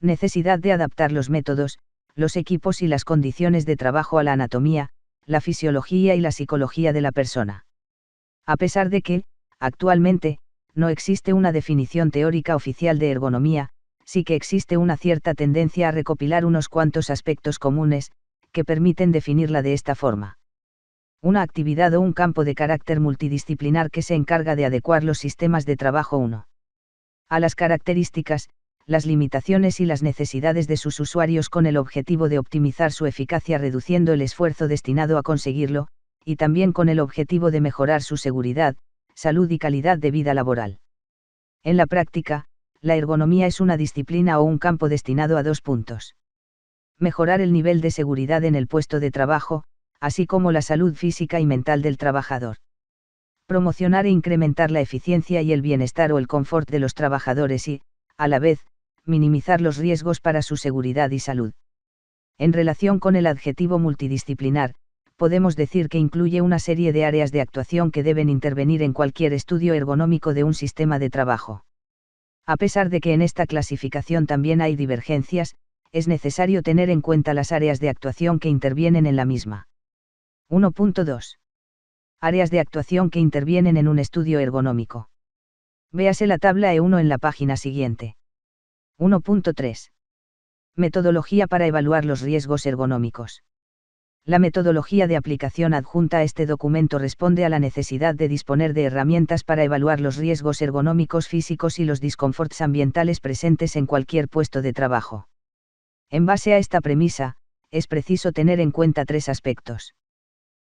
[SPEAKER 1] necesidad de adaptar los métodos, los equipos y las condiciones de trabajo a la anatomía, la fisiología y la psicología de la persona. A pesar de que, actualmente, no existe una definición teórica oficial de ergonomía, sí que existe una cierta tendencia a recopilar unos cuantos aspectos comunes, que permiten definirla de esta forma. Una actividad o un campo de carácter multidisciplinar que se encarga de adecuar los sistemas de trabajo 1. A las características, las limitaciones y las necesidades de sus usuarios con el objetivo de optimizar su eficacia reduciendo el esfuerzo destinado a conseguirlo, y también con el objetivo de mejorar su seguridad, salud y calidad de vida laboral. En la práctica, la ergonomía es una disciplina o un campo destinado a 2 puntos. Mejorar el nivel de seguridad en el puesto de trabajo, así como la salud física y mental del trabajador. Promocionar e incrementar la eficiencia y el bienestar o el confort de los trabajadores y, a la vez, minimizar los riesgos para su seguridad y salud. En relación con el adjetivo multidisciplinar, podemos decir que incluye una serie de áreas de actuación que deben intervenir en cualquier estudio ergonómico de un sistema de trabajo. A pesar de que en esta clasificación también hay divergencias, es necesario tener en cuenta las áreas de actuación que intervienen en la misma. 1.2. Áreas de actuación que intervienen en un estudio ergonómico. Véase la tabla E1 en la página siguiente. 1.3. Metodología para evaluar los riesgos ergonómicos. La metodología de aplicación adjunta a este documento responde a la necesidad de disponer de herramientas para evaluar los riesgos ergonómicos físicos y los disconforts ambientales presentes en cualquier puesto de trabajo. En base a esta premisa, es preciso tener en cuenta 3 aspectos.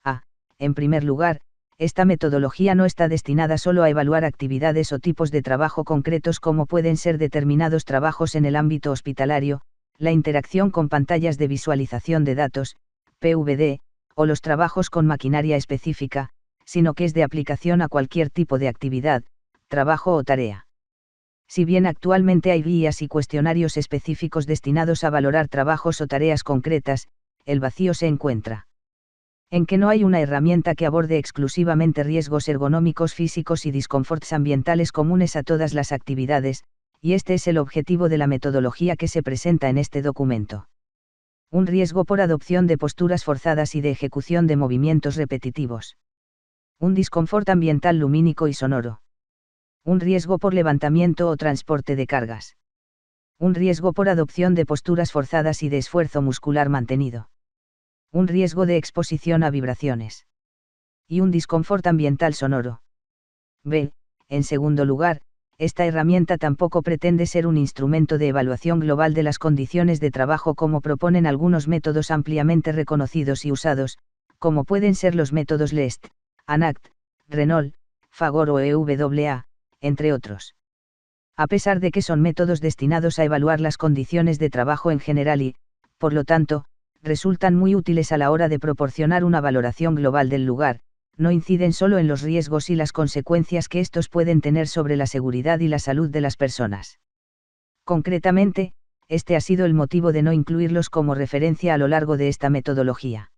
[SPEAKER 1] A. En primer lugar, esta metodología no está destinada solo a evaluar actividades o tipos de trabajo concretos como pueden ser determinados trabajos en el ámbito hospitalario, la interacción con pantallas de visualización de datos, PVD, o los trabajos con maquinaria específica, sino que es de aplicación a cualquier tipo de actividad, trabajo o tarea. Si bien actualmente hay guías y cuestionarios específicos destinados a valorar trabajos o tareas concretas, el vacío se encuentra en que no hay una herramienta que aborde exclusivamente riesgos ergonómicos físicos y disconforts ambientales comunes a todas las actividades, y este es el objetivo de la metodología que se presenta en este documento. Un riesgo por adopción de posturas forzadas y de ejecución de movimientos repetitivos. Un disconfort ambiental lumínico y sonoro. Un riesgo por levantamiento o transporte de cargas. Un riesgo por adopción de posturas forzadas y de esfuerzo muscular mantenido. Un riesgo de exposición a vibraciones. Y un disconfort ambiental sonoro. B. En segundo lugar, esta herramienta tampoco pretende ser un instrumento de evaluación global de las condiciones de trabajo como proponen algunos métodos ampliamente reconocidos y usados, como pueden ser los métodos LEST, ANACT, Renault, Fagor o EWA, entre otros. A pesar de que son métodos destinados a evaluar las condiciones de trabajo en general y, por lo tanto, resultan muy útiles a la hora de proporcionar una valoración global del lugar, no inciden solo en los riesgos y las consecuencias que estos pueden tener sobre la seguridad y la salud de las personas. Concretamente, este ha sido el motivo de no incluirlos como referencia a lo largo de esta metodología.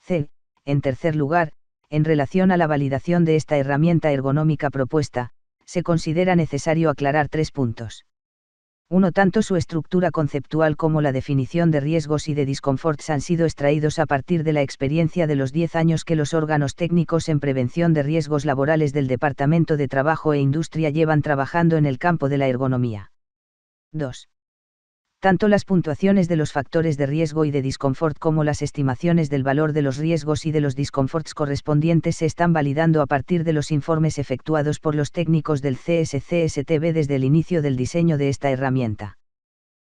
[SPEAKER 1] C. En tercer lugar, en relación a la validación de esta herramienta ergonómica propuesta, se considera necesario aclarar 3 puntos. 1. Tanto su estructura conceptual como la definición de riesgos y de disconforts han sido extraídos a partir de la experiencia de los 10 años que los órganos técnicos en prevención de riesgos laborales del Departamento de Trabajo e Industria llevan trabajando en el campo de la ergonomía. 2. Tanto las puntuaciones de los factores de riesgo y de disconfort como las estimaciones del valor de los riesgos y de los disconforts correspondientes se están validando a partir de los informes efectuados por los técnicos del CSCSTB desde el inicio del diseño de esta herramienta.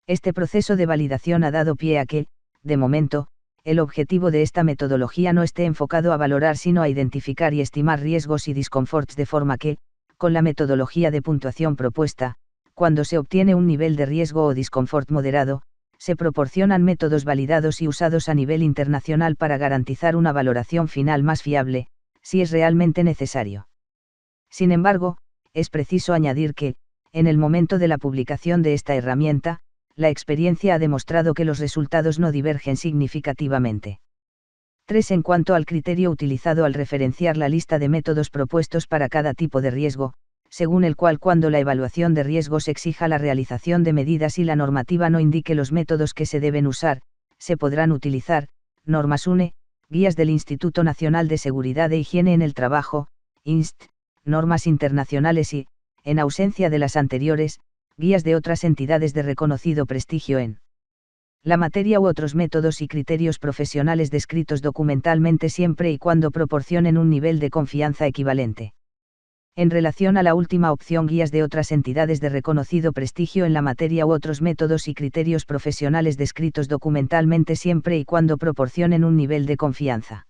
[SPEAKER 1] Este proceso de validación ha dado pie a que, de momento, el objetivo de esta metodología no esté enfocado a valorar sino a identificar y estimar riesgos y disconforts de forma que, con la metodología de puntuación propuesta, cuando se obtiene un nivel de riesgo o disconfort moderado, se proporcionan métodos validados y usados a nivel internacional para garantizar una valoración final más fiable, si es realmente necesario. Sin embargo, es preciso añadir que, en el momento de la publicación de esta herramienta, la experiencia ha demostrado que los resultados no divergen significativamente. 3. En cuanto al criterio utilizado al referenciar la lista de métodos propuestos para cada tipo de riesgo, según el cual cuando la evaluación de riesgos exija la realización de medidas y la normativa no indique los métodos que se deben usar, se podrán utilizar, normas UNE, guías del Instituto Nacional de Seguridad e Higiene en el Trabajo, INST, normas internacionales y, en ausencia de las anteriores, guías de otras entidades de reconocido prestigio en la materia u otros métodos y criterios profesionales descritos documentalmente siempre y cuando proporcionen un nivel de confianza equivalente. En relación a la última opción, guías de otras entidades de reconocido prestigio en la materia u otros métodos y criterios profesionales descritos documentalmente siempre y cuando proporcionen un nivel de confianza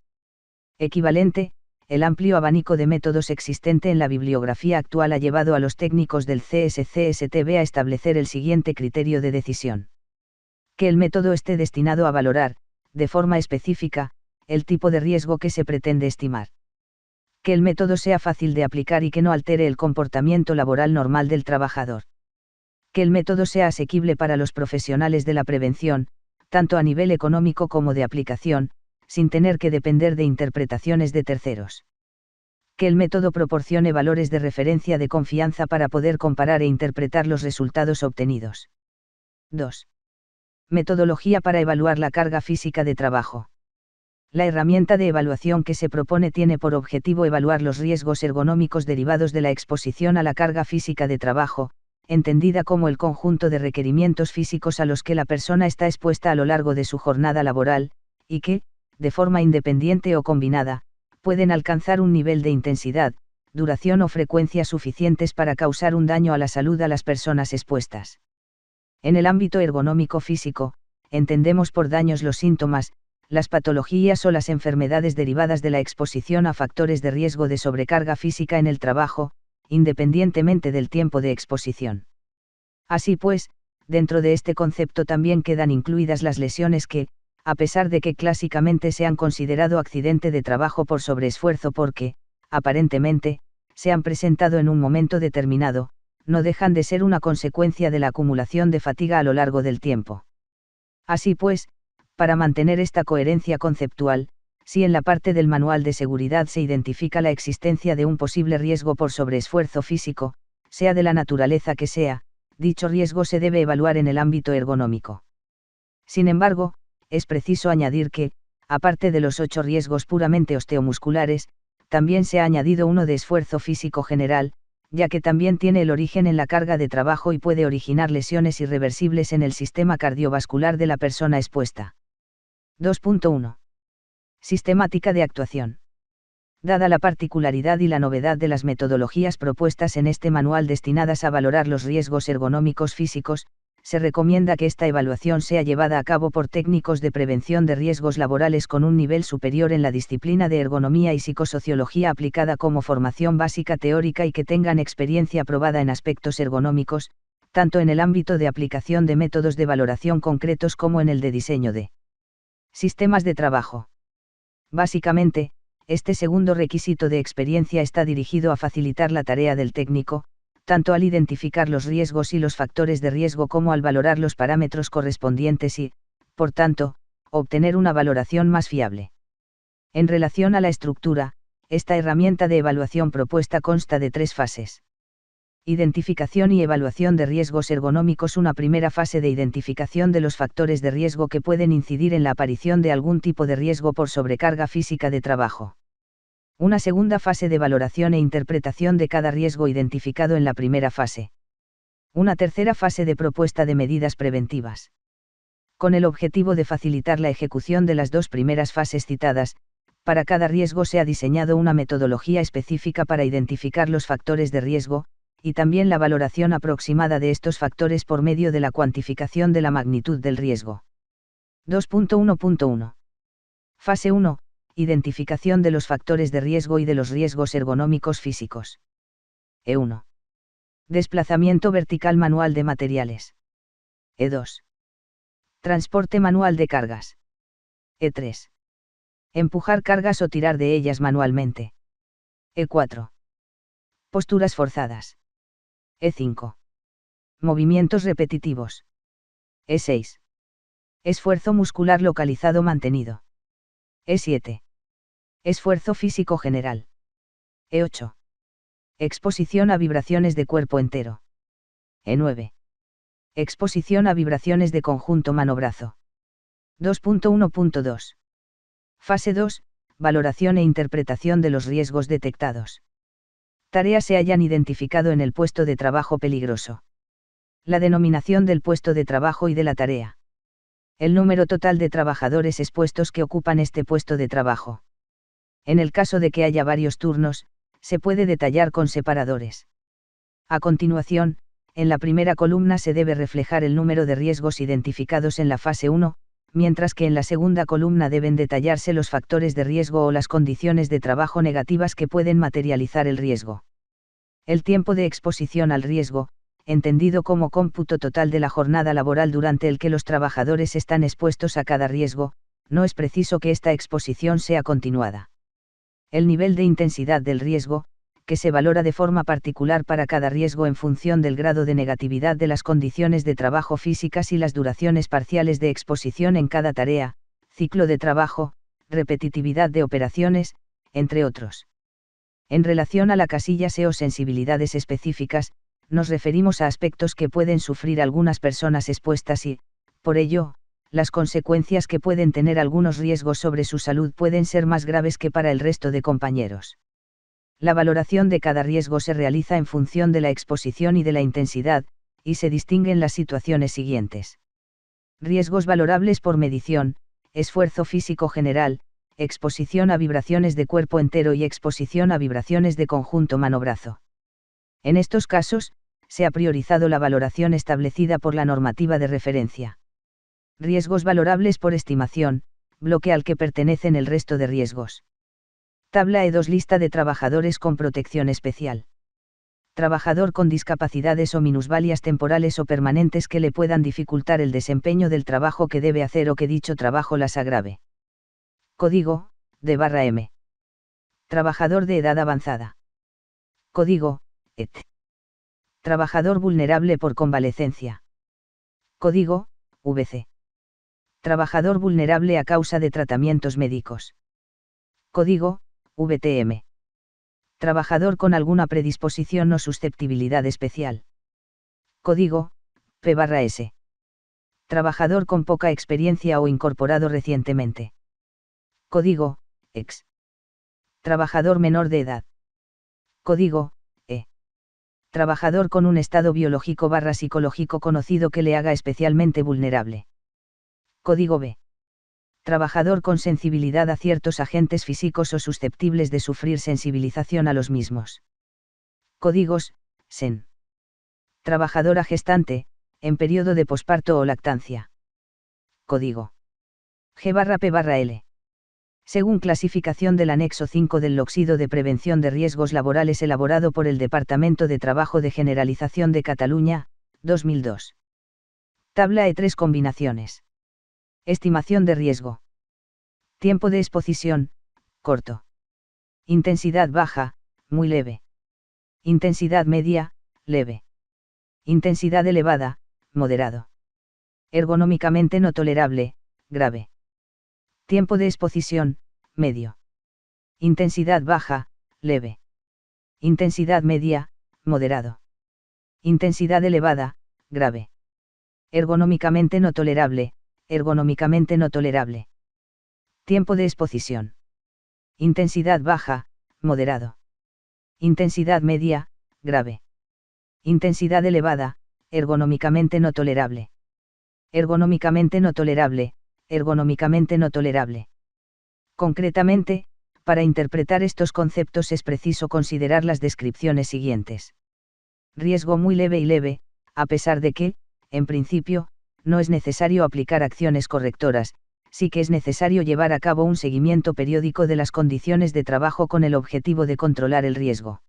[SPEAKER 1] equivalente, el amplio abanico de métodos existente en la bibliografía actual ha llevado a los técnicos del CSCSTB a establecer el siguiente criterio de decisión. Que el método esté destinado a valorar, de forma específica, el tipo de riesgo que se pretende estimar. Que el método sea fácil de aplicar y que no altere el comportamiento laboral normal del trabajador. Que el método sea asequible para los profesionales de la prevención, tanto a nivel económico como de aplicación, sin tener que depender de interpretaciones de terceros. Que el método proporcione valores de referencia de confianza para poder comparar e interpretar los resultados obtenidos. 2. Metodología para evaluar la carga física de trabajo. La herramienta de evaluación que se propone tiene por objetivo evaluar los riesgos ergonómicos derivados de la exposición a la carga física de trabajo, entendida como el conjunto de requerimientos físicos a los que la persona está expuesta a lo largo de su jornada laboral, y que, de forma independiente o combinada, pueden alcanzar un nivel de intensidad, duración o frecuencia suficientes para causar un daño a la salud a las personas expuestas. En el ámbito ergonómico físico, entendemos por daños los síntomas, las patologías o las enfermedades derivadas de la exposición a factores de riesgo de sobrecarga física en el trabajo, independientemente del tiempo de exposición. Así pues, dentro de este concepto también quedan incluidas las lesiones que, a pesar de que clásicamente se han considerado accidente de trabajo por sobreesfuerzo porque, aparentemente, se han presentado en un momento determinado, no dejan de ser una consecuencia de la acumulación de fatiga a lo largo del tiempo. Así pues, para mantener esta coherencia conceptual, si en la parte del manual de seguridad se identifica la existencia de un posible riesgo por sobreesfuerzo físico, sea de la naturaleza que sea, dicho riesgo se debe evaluar en el ámbito ergonómico. Sin embargo, es preciso añadir que, aparte de los 8 riesgos puramente osteomusculares, también se ha añadido uno de esfuerzo físico general, ya que también tiene el origen en la carga de trabajo y puede originar lesiones irreversibles en el sistema cardiovascular de la persona expuesta. 2.1. Sistemática de actuación. Dada la particularidad y la novedad de las metodologías propuestas en este manual destinadas a valorar los riesgos ergonómicos físicos, se recomienda que esta evaluación sea llevada a cabo por técnicos de prevención de riesgos laborales con un nivel superior en la disciplina de ergonomía y psicosociología aplicada como formación básica teórica y que tengan experiencia probada en aspectos ergonómicos, tanto en el ámbito de aplicación de métodos de valoración concretos como en el de diseño de sistemas de trabajo. Básicamente, este segundo requisito de experiencia está dirigido a facilitar la tarea del técnico, tanto al identificar los riesgos y los factores de riesgo como al valorar los parámetros correspondientes y, por tanto, obtener una valoración más fiable. En relación a la estructura, esta herramienta de evaluación propuesta consta de 3 fases. Identificación y evaluación de riesgos ergonómicos. Una primera fase de identificación de los factores de riesgo que pueden incidir en la aparición de algún tipo de riesgo por sobrecarga física de trabajo. Una segunda fase de valoración e interpretación de cada riesgo identificado en la primera fase. Una tercera fase de propuesta de medidas preventivas. Con el objetivo de facilitar la ejecución de las 2 primeras fases citadas, para cada riesgo se ha diseñado una metodología específica para identificar los factores de riesgo, y también la valoración aproximada de estos factores por medio de la cuantificación de la magnitud del riesgo. 2.1.1. Fase 1. Identificación de los factores de riesgo y de los riesgos ergonómicos físicos. E1. Desplazamiento vertical manual de materiales. E2. Transporte manual de cargas. E3. Empujar cargas o tirar de ellas manualmente. E4. Posturas forzadas. E5. Movimientos repetitivos. E6. Esfuerzo muscular localizado mantenido. E7. Esfuerzo físico general. E8. Exposición a vibraciones de cuerpo entero. E9. Exposición a vibraciones de conjunto mano-brazo. 2.1.2. Fase 2. Valoración e interpretación de los riesgos detectados. Tareas se hayan identificado en el puesto de trabajo peligroso. La denominación del puesto de trabajo y de la tarea. El número total de trabajadores expuestos que ocupan este puesto de trabajo. En el caso de que haya varios turnos, se puede detallar con separadores. A continuación, en la primera columna se debe reflejar el número de riesgos identificados en la fase 1, mientras que en la segunda columna deben detallarse los factores de riesgo o las condiciones de trabajo negativas que pueden materializar el riesgo. El tiempo de exposición al riesgo, entendido como cómputo total de la jornada laboral durante el que los trabajadores están expuestos a cada riesgo, no es preciso que esta exposición sea continuada. El nivel de intensidad del riesgo, que se valora de forma particular para cada riesgo en función del grado de negatividad de las condiciones de trabajo físicas y las duraciones parciales de exposición en cada tarea, ciclo de trabajo, repetitividad de operaciones, entre otros. En relación a la casilla SEO sensibilidades específicas, nos referimos a aspectos que pueden sufrir algunas personas expuestas y, por ello, las consecuencias que pueden tener algunos riesgos sobre su salud pueden ser más graves que para el resto de compañeros. La valoración de cada riesgo se realiza en función de la exposición y de la intensidad, y se distinguen las situaciones siguientes. Riesgos valorables por medición, esfuerzo físico general, exposición a vibraciones de cuerpo entero y exposición a vibraciones de conjunto mano-brazo. En estos casos, se ha priorizado la valoración establecida por la normativa de referencia. Riesgos valorables por estimación, bloque al que pertenecen el resto de riesgos. Tabla E2 lista de trabajadores con protección especial. Trabajador con discapacidades o minusvalías temporales o permanentes que le puedan dificultar el desempeño del trabajo que debe hacer o que dicho trabajo las agrave. Código, D/M. Trabajador de edad avanzada. Código, ET. Trabajador vulnerable por convalecencia. Código, VC. Trabajador vulnerable a causa de tratamientos médicos. Código, VTM. Trabajador con alguna predisposición o susceptibilidad especial. Código, P/S. Trabajador con poca experiencia o incorporado recientemente. Código, EX. Trabajador menor de edad. Código, E. Trabajador con un estado biológico/psicológico conocido que le haga especialmente vulnerable. Código B. Trabajador con sensibilidad a ciertos agentes físicos o susceptibles de sufrir sensibilización a los mismos. Códigos, SEN. Trabajadora gestante, en periodo de posparto o lactancia. Código G/P/L. Según clasificación del anexo 5 del Logsido de Prevención de Riesgos Laborales elaborado por el Departamento de Trabajo de Generalización de Cataluña, 2002. Tabla E3 combinaciones. Estimación de riesgo. Tiempo de exposición, corto. Intensidad baja, muy leve. Intensidad media, leve. Intensidad elevada, moderado. Ergonómicamente no tolerable, grave. Tiempo de exposición, medio. Intensidad baja, leve. Intensidad media, moderado. Intensidad elevada, grave. Ergonómicamente no tolerable, ergonómicamente no tolerable. Tiempo de exposición. Intensidad baja, moderado. Intensidad media, grave. Intensidad elevada, ergonómicamente no tolerable. Ergonómicamente no tolerable, ergonómicamente no tolerable. Concretamente, para interpretar estos conceptos es preciso considerar las descripciones siguientes. Riesgo muy leve y leve, a pesar de que, en principio, no es necesario aplicar acciones correctoras, sí que es necesario llevar a cabo un seguimiento periódico de las condiciones de trabajo con el objetivo de controlar el riesgo.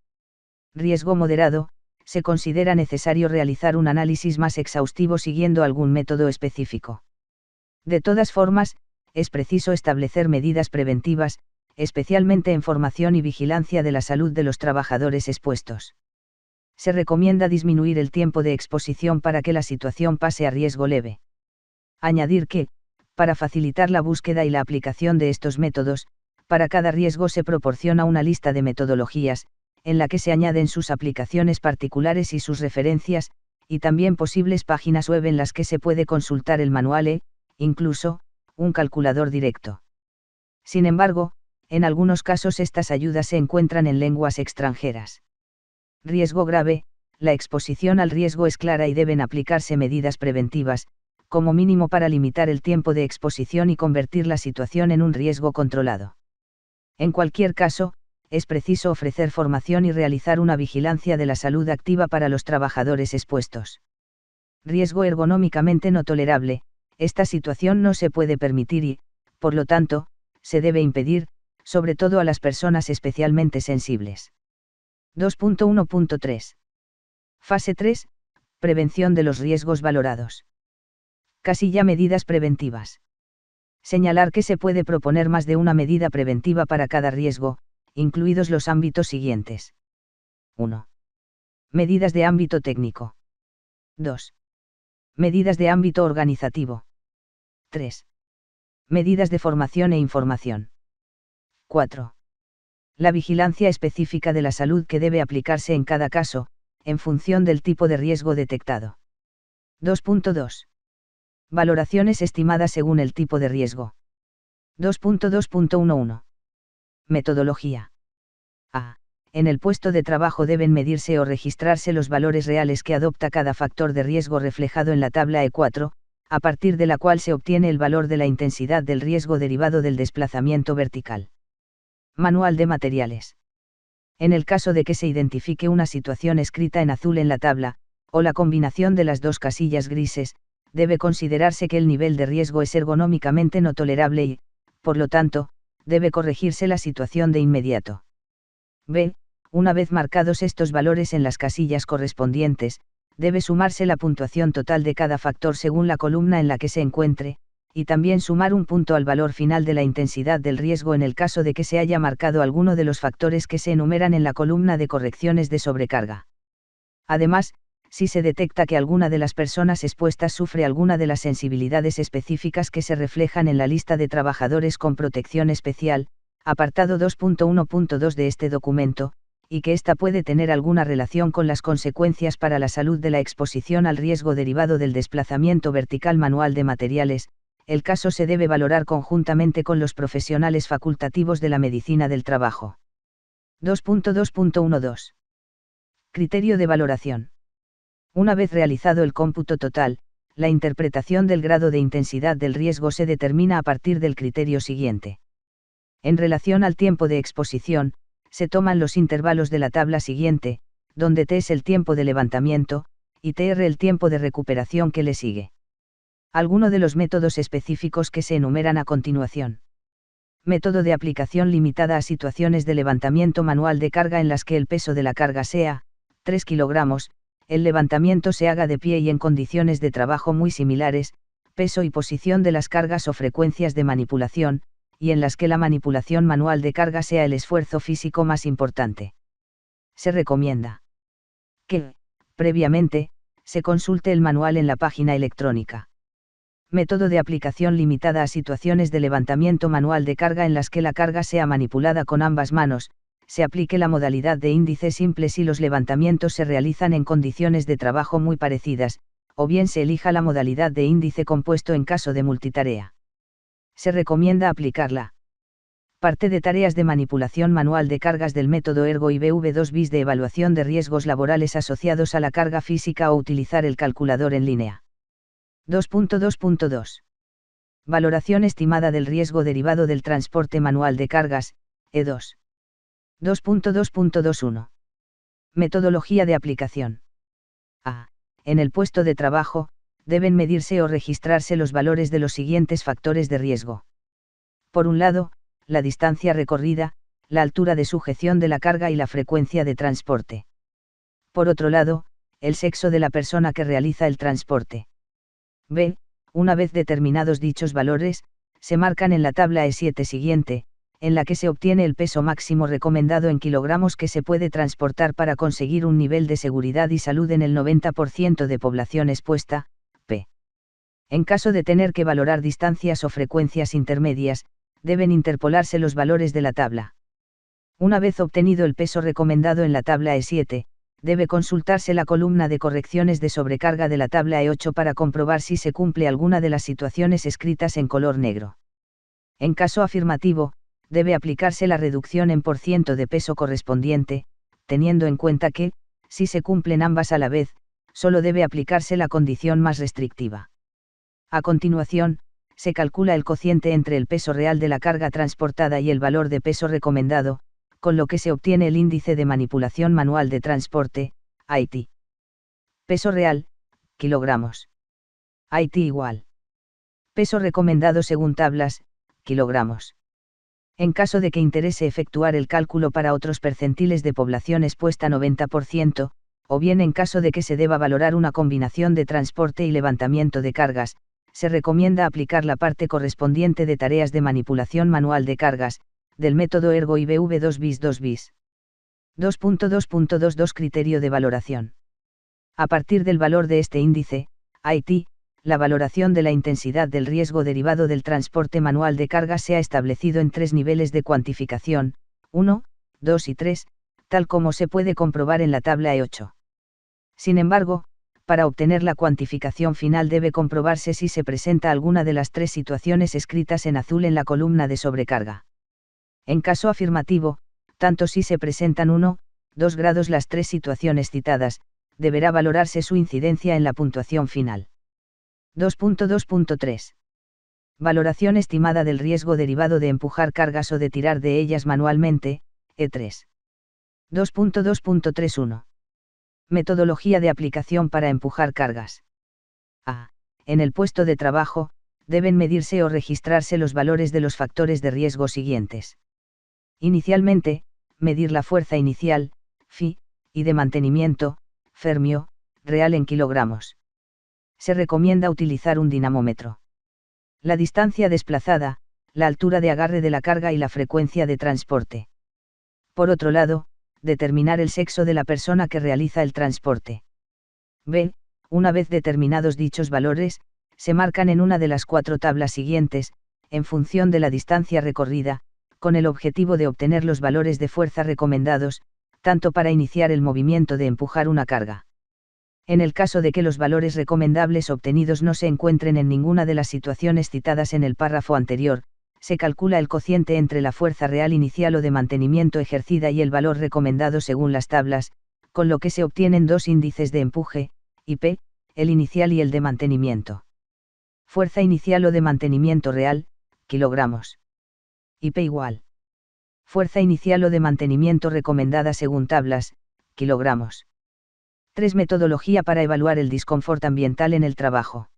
[SPEAKER 1] Riesgo moderado, se considera necesario realizar un análisis más exhaustivo siguiendo algún método específico. De todas formas, es preciso establecer medidas preventivas, especialmente en formación y vigilancia de la salud de los trabajadores expuestos. Se recomienda disminuir el tiempo de exposición para que la situación pase a riesgo leve. Añadir que, para facilitar la búsqueda y la aplicación de estos métodos, para cada riesgo se proporciona una lista de metodologías, en la que se añaden sus aplicaciones particulares y sus referencias, y también posibles páginas web en las que se puede consultar el manual e, incluso, un calculador directo. Sin embargo, en algunos casos estas ayudas se encuentran en lenguas extranjeras. Riesgo grave, la exposición al riesgo es clara y deben aplicarse medidas preventivas, como mínimo para limitar el tiempo de exposición y convertir la situación en un riesgo controlado. En cualquier caso, es preciso ofrecer formación y realizar una vigilancia de la salud activa para los trabajadores expuestos. Riesgo ergonómicamente no tolerable, esta situación no se puede permitir y, por lo tanto, se debe impedir, sobre todo a las personas especialmente sensibles. 2.1.3. Fase 3. Prevención de los riesgos valorados. Casilla medidas preventivas. Señalar que se puede proponer más de una medida preventiva para cada riesgo, incluidos los ámbitos siguientes. 1. Medidas de ámbito técnico. 2. Medidas de ámbito organizativo. 3. Medidas de formación e información. 4. La vigilancia específica de la salud que debe aplicarse en cada caso, en función del tipo de riesgo detectado. 2.2. Valoraciones estimadas según el tipo de riesgo. 2.2.11. Metodología. A. En el puesto de trabajo deben medirse o registrarse los valores reales que adopta cada factor de riesgo reflejado en la tabla E4, a partir de la cual se obtiene el valor de la intensidad del riesgo derivado del desplazamiento vertical. Manual de materiales. En el caso de que se identifique una situación escrita en azul en la tabla, o la combinación de las dos casillas grises, debe considerarse que el nivel de riesgo es ergonómicamente no tolerable y, por lo tanto, debe corregirse la situación de inmediato. B. Una vez marcados estos valores en las casillas correspondientes, debe sumarse la puntuación total de cada factor según la columna en la que se encuentre, y también sumar un punto al valor final de la intensidad del riesgo en el caso de que se haya marcado alguno de los factores que se enumeran en la columna de correcciones de sobrecarga. Además, si se detecta que alguna de las personas expuestas sufre alguna de las sensibilidades específicas que se reflejan en la lista de trabajadores con protección especial, apartado 2.1.2 de este documento, y que ésta puede tener alguna relación con las consecuencias para la salud de la exposición al riesgo derivado del desplazamiento vertical manual de materiales, el caso se debe valorar conjuntamente con los profesionales facultativos de la medicina del trabajo. 2.2.12. Criterio de valoración. Una vez realizado el cómputo total, la interpretación del grado de intensidad del riesgo se determina a partir del criterio siguiente. En relación al tiempo de exposición, se toman los intervalos de la tabla siguiente, donde T es el tiempo de levantamiento, y TR el tiempo de recuperación que le sigue. Alguno de los métodos específicos que se enumeran a continuación. Método de aplicación limitada a situaciones de levantamiento manual de carga en las que el peso de la carga sea 3 kilogramos, el levantamiento se haga de pie y en condiciones de trabajo muy similares, peso y posición de las cargas o frecuencias de manipulación, y en las que la manipulación manual de carga sea el esfuerzo físico más importante. Se recomienda que, previamente, se consulte el manual en la página electrónica. Método de aplicación limitada a situaciones de levantamiento manual de carga en las que la carga sea manipulada con ambas manos, se aplique la modalidad de índice simple si los levantamientos se realizan en condiciones de trabajo muy parecidas, o bien se elija la modalidad de índice compuesto en caso de multitarea. Se recomienda aplicarla. Parte de tareas de manipulación manual de cargas del método Ergo IBV2 bis de evaluación de riesgos laborales asociados a la carga física o utilizar el calculador en línea. 2.2.2. Valoración estimada del riesgo derivado del transporte manual de cargas, E2. 2.2.21. Metodología de aplicación. A. En el puesto de trabajo, deben medirse o registrarse los valores de los siguientes factores de riesgo. Por un lado, la distancia recorrida, la altura de sujeción de la carga y la frecuencia de transporte. Por otro lado, el sexo de la persona que realiza el transporte. B. Una vez determinados dichos valores, se marcan en la tabla E7 siguiente, en la que se obtiene el peso máximo recomendado en kilogramos que se puede transportar para conseguir un nivel de seguridad y salud en el 90% de población expuesta, P. En caso de tener que valorar distancias o frecuencias intermedias, deben interpolarse los valores de la tabla. Una vez obtenido el peso recomendado en la tabla E7, debe consultarse la columna de correcciones de sobrecarga de la tabla E8 para comprobar si se cumple alguna de las situaciones escritas en color negro. En caso afirmativo, debe aplicarse la reducción en % de peso correspondiente, teniendo en cuenta que, si se cumplen ambas a la vez, solo debe aplicarse la condición más restrictiva. A continuación, se calcula el cociente entre el peso real de la carga transportada y el valor de peso recomendado, con lo que se obtiene el índice de manipulación manual de transporte, IT. Peso real, kilogramos. IT igual. Peso recomendado según tablas, kilogramos. En caso de que interese efectuar el cálculo para otros percentiles de población expuesta 90%, o bien en caso de que se deba valorar una combinación de transporte y levantamiento de cargas, se recomienda aplicar la parte correspondiente de tareas de manipulación manual de cargas, del método Ergo IBV2 bis 2 bis. 2.2.22 Criterio de valoración. A partir del valor de este índice, IT, la valoración de la intensidad del riesgo derivado del transporte manual de carga se ha establecido en 3 niveles de cuantificación, 1, 2 y 3, tal como se puede comprobar en la tabla E8. Sin embargo, para obtener la cuantificación final debe comprobarse si se presenta alguna de las 3 situaciones escritas en azul en la columna de sobrecarga. En caso afirmativo, tanto si se presentan 1, 2 grados las 3 situaciones citadas, deberá valorarse su incidencia en la puntuación final. 2.2.3. Valoración estimada del riesgo derivado de empujar cargas o de tirar de ellas manualmente, E3. 2.2.31. Metodología de aplicación para empujar cargas. A. En el puesto de trabajo, deben medirse o registrarse los valores de los factores de riesgo siguientes. Inicialmente, medir la fuerza inicial, Fi, y de mantenimiento, Fermio, real en kilogramos. Se recomienda utilizar un dinamómetro. La distancia desplazada, la altura de agarre de la carga y la frecuencia de transporte. Por otro lado, determinar el sexo de la persona que realiza el transporte. B. Una vez determinados dichos valores, se marcan en una de las 4 tablas siguientes, en función de la distancia recorrida, con el objetivo de obtener los valores de fuerza recomendados, tanto para iniciar el movimiento de empujar una carga. En el caso de que los valores recomendables obtenidos no se encuentren en ninguna de las situaciones citadas en el párrafo anterior, se calcula el cociente entre la fuerza real inicial o de mantenimiento ejercida y el valor recomendado según las tablas, con lo que se obtienen 2 índices de empuje, IP, el inicial y el de mantenimiento. Fuerza inicial o de mantenimiento real, kilogramos. IP igual. Fuerza inicial o de mantenimiento recomendada según tablas, kilogramos. 3. Metodología para evaluar el disconfort ambiental en el trabajo.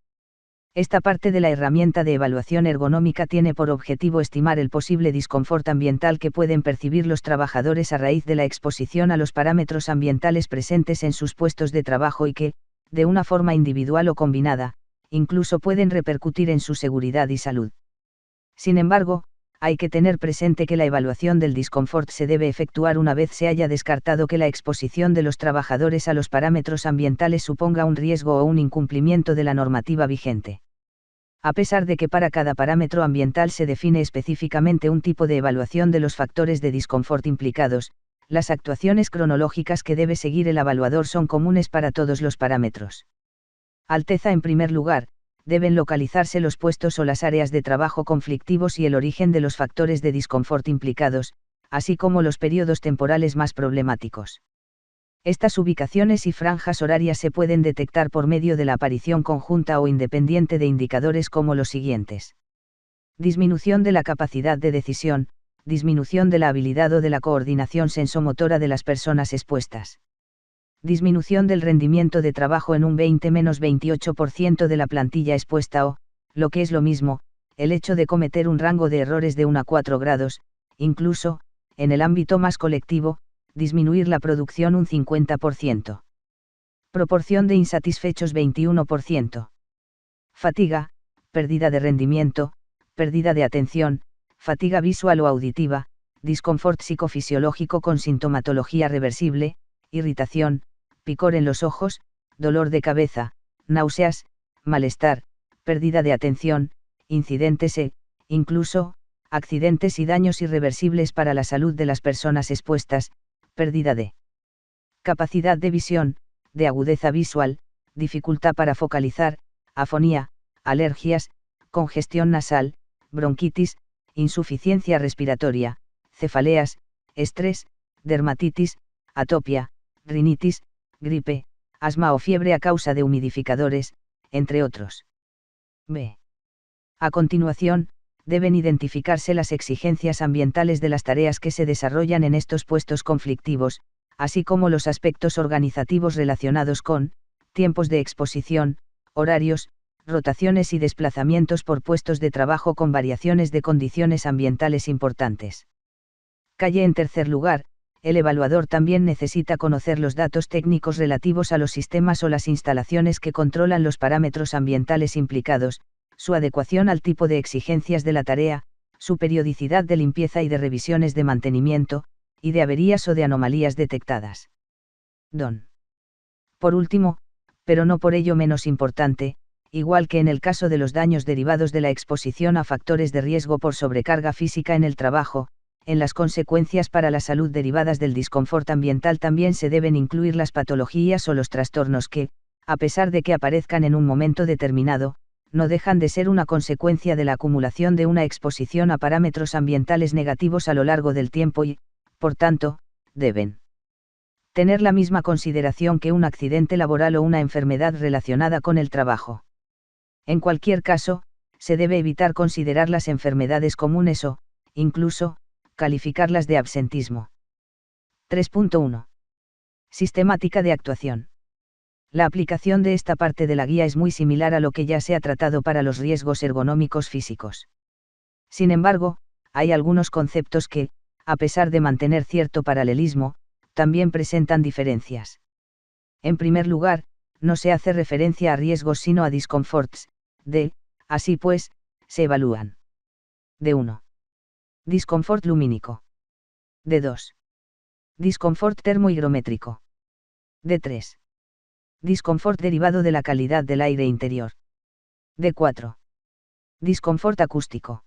[SPEAKER 1] Esta parte de la herramienta de evaluación ergonómica tiene por objetivo estimar el posible disconfort ambiental que pueden percibir los trabajadores a raíz de la exposición a los parámetros ambientales presentes en sus puestos de trabajo y que, de una forma individual o combinada, incluso pueden repercutir en su seguridad y salud. Sin embargo, hay que tener presente que la evaluación del disconfort se debe efectuar una vez se haya descartado que la exposición de los trabajadores a los parámetros ambientales suponga un riesgo o un incumplimiento de la normativa vigente. A pesar de que para cada parámetro ambiental se define específicamente un tipo de evaluación de los factores de disconfort implicados, las actuaciones cronológicas que debe seguir el evaluador son comunes para todos los parámetros. Alteza. En primer lugar, deben localizarse los puestos o las áreas de trabajo conflictivos y el origen de los factores de disconfort implicados, así como los periodos temporales más problemáticos. Estas ubicaciones y franjas horarias se pueden detectar por medio de la aparición conjunta o independiente de indicadores como los siguientes. Disminución de la capacidad de decisión, disminución de la habilidad o de la coordinación sensomotora de las personas expuestas. Disminución del rendimiento de trabajo en un 20-28% de la plantilla expuesta o, lo que es lo mismo, el hecho de cometer un rango de errores de 1 a 4 grados, incluso, en el ámbito más colectivo, disminuir la producción un 50%. Proporción de insatisfechos 21%. Fatiga, pérdida de rendimiento, pérdida de atención, fatiga visual o auditiva, disconfort psicofisiológico con sintomatología reversible, irritación, picor en los ojos, dolor de cabeza, náuseas, malestar, pérdida de atención, incidentes incluso, accidentes y daños irreversibles para la salud de las personas expuestas, pérdida de capacidad de visión, de agudeza visual, dificultad para focalizar, afonía, alergias, congestión nasal, bronquitis, insuficiencia respiratoria, cefaleas, estrés, dermatitis, atopia, rinitis, gripe, asma o fiebre a causa de humidificadores, entre otros. B. A continuación, deben identificarse las exigencias ambientales de las tareas que se desarrollan en estos puestos conflictivos, así como los aspectos organizativos relacionados con tiempos de exposición, horarios, rotaciones y desplazamientos por puestos de trabajo con variaciones de condiciones ambientales importantes. Calle. En tercer lugar, el evaluador también necesita conocer los datos técnicos relativos a los sistemas o las instalaciones que controlan los parámetros ambientales implicados, su adecuación al tipo de exigencias de la tarea, su periodicidad de limpieza y de revisiones de mantenimiento, y de averías o de anomalías detectadas. Don. Por último, pero no por ello menos importante, igual que en el caso de los daños derivados de la exposición a factores de riesgo por sobrecarga física en el trabajo, en las consecuencias para la salud derivadas del disconfort ambiental también se deben incluir las patologías o los trastornos que, a pesar de que aparezcan en un momento determinado, no dejan de ser una consecuencia de la acumulación de una exposición a parámetros ambientales negativos a lo largo del tiempo y, por tanto, deben tener la misma consideración que un accidente laboral o una enfermedad relacionada con el trabajo. En cualquier caso, se debe evitar considerar las enfermedades comunes o, incluso, calificarlas de absentismo. 3.1. Sistemática de actuación. La aplicación de esta parte de la guía es muy similar a lo que ya se ha tratado para los riesgos ergonómicos físicos. Sin embargo, hay algunos conceptos que, a pesar de mantener cierto paralelismo, también presentan diferencias. En primer lugar, no se hace referencia a riesgos sino a discomforts, así pues, se evalúan. D1. Disconfort lumínico. D2. Disconfort termohigrométrico. D3. Disconfort derivado de la calidad del aire interior. D4. Disconfort acústico.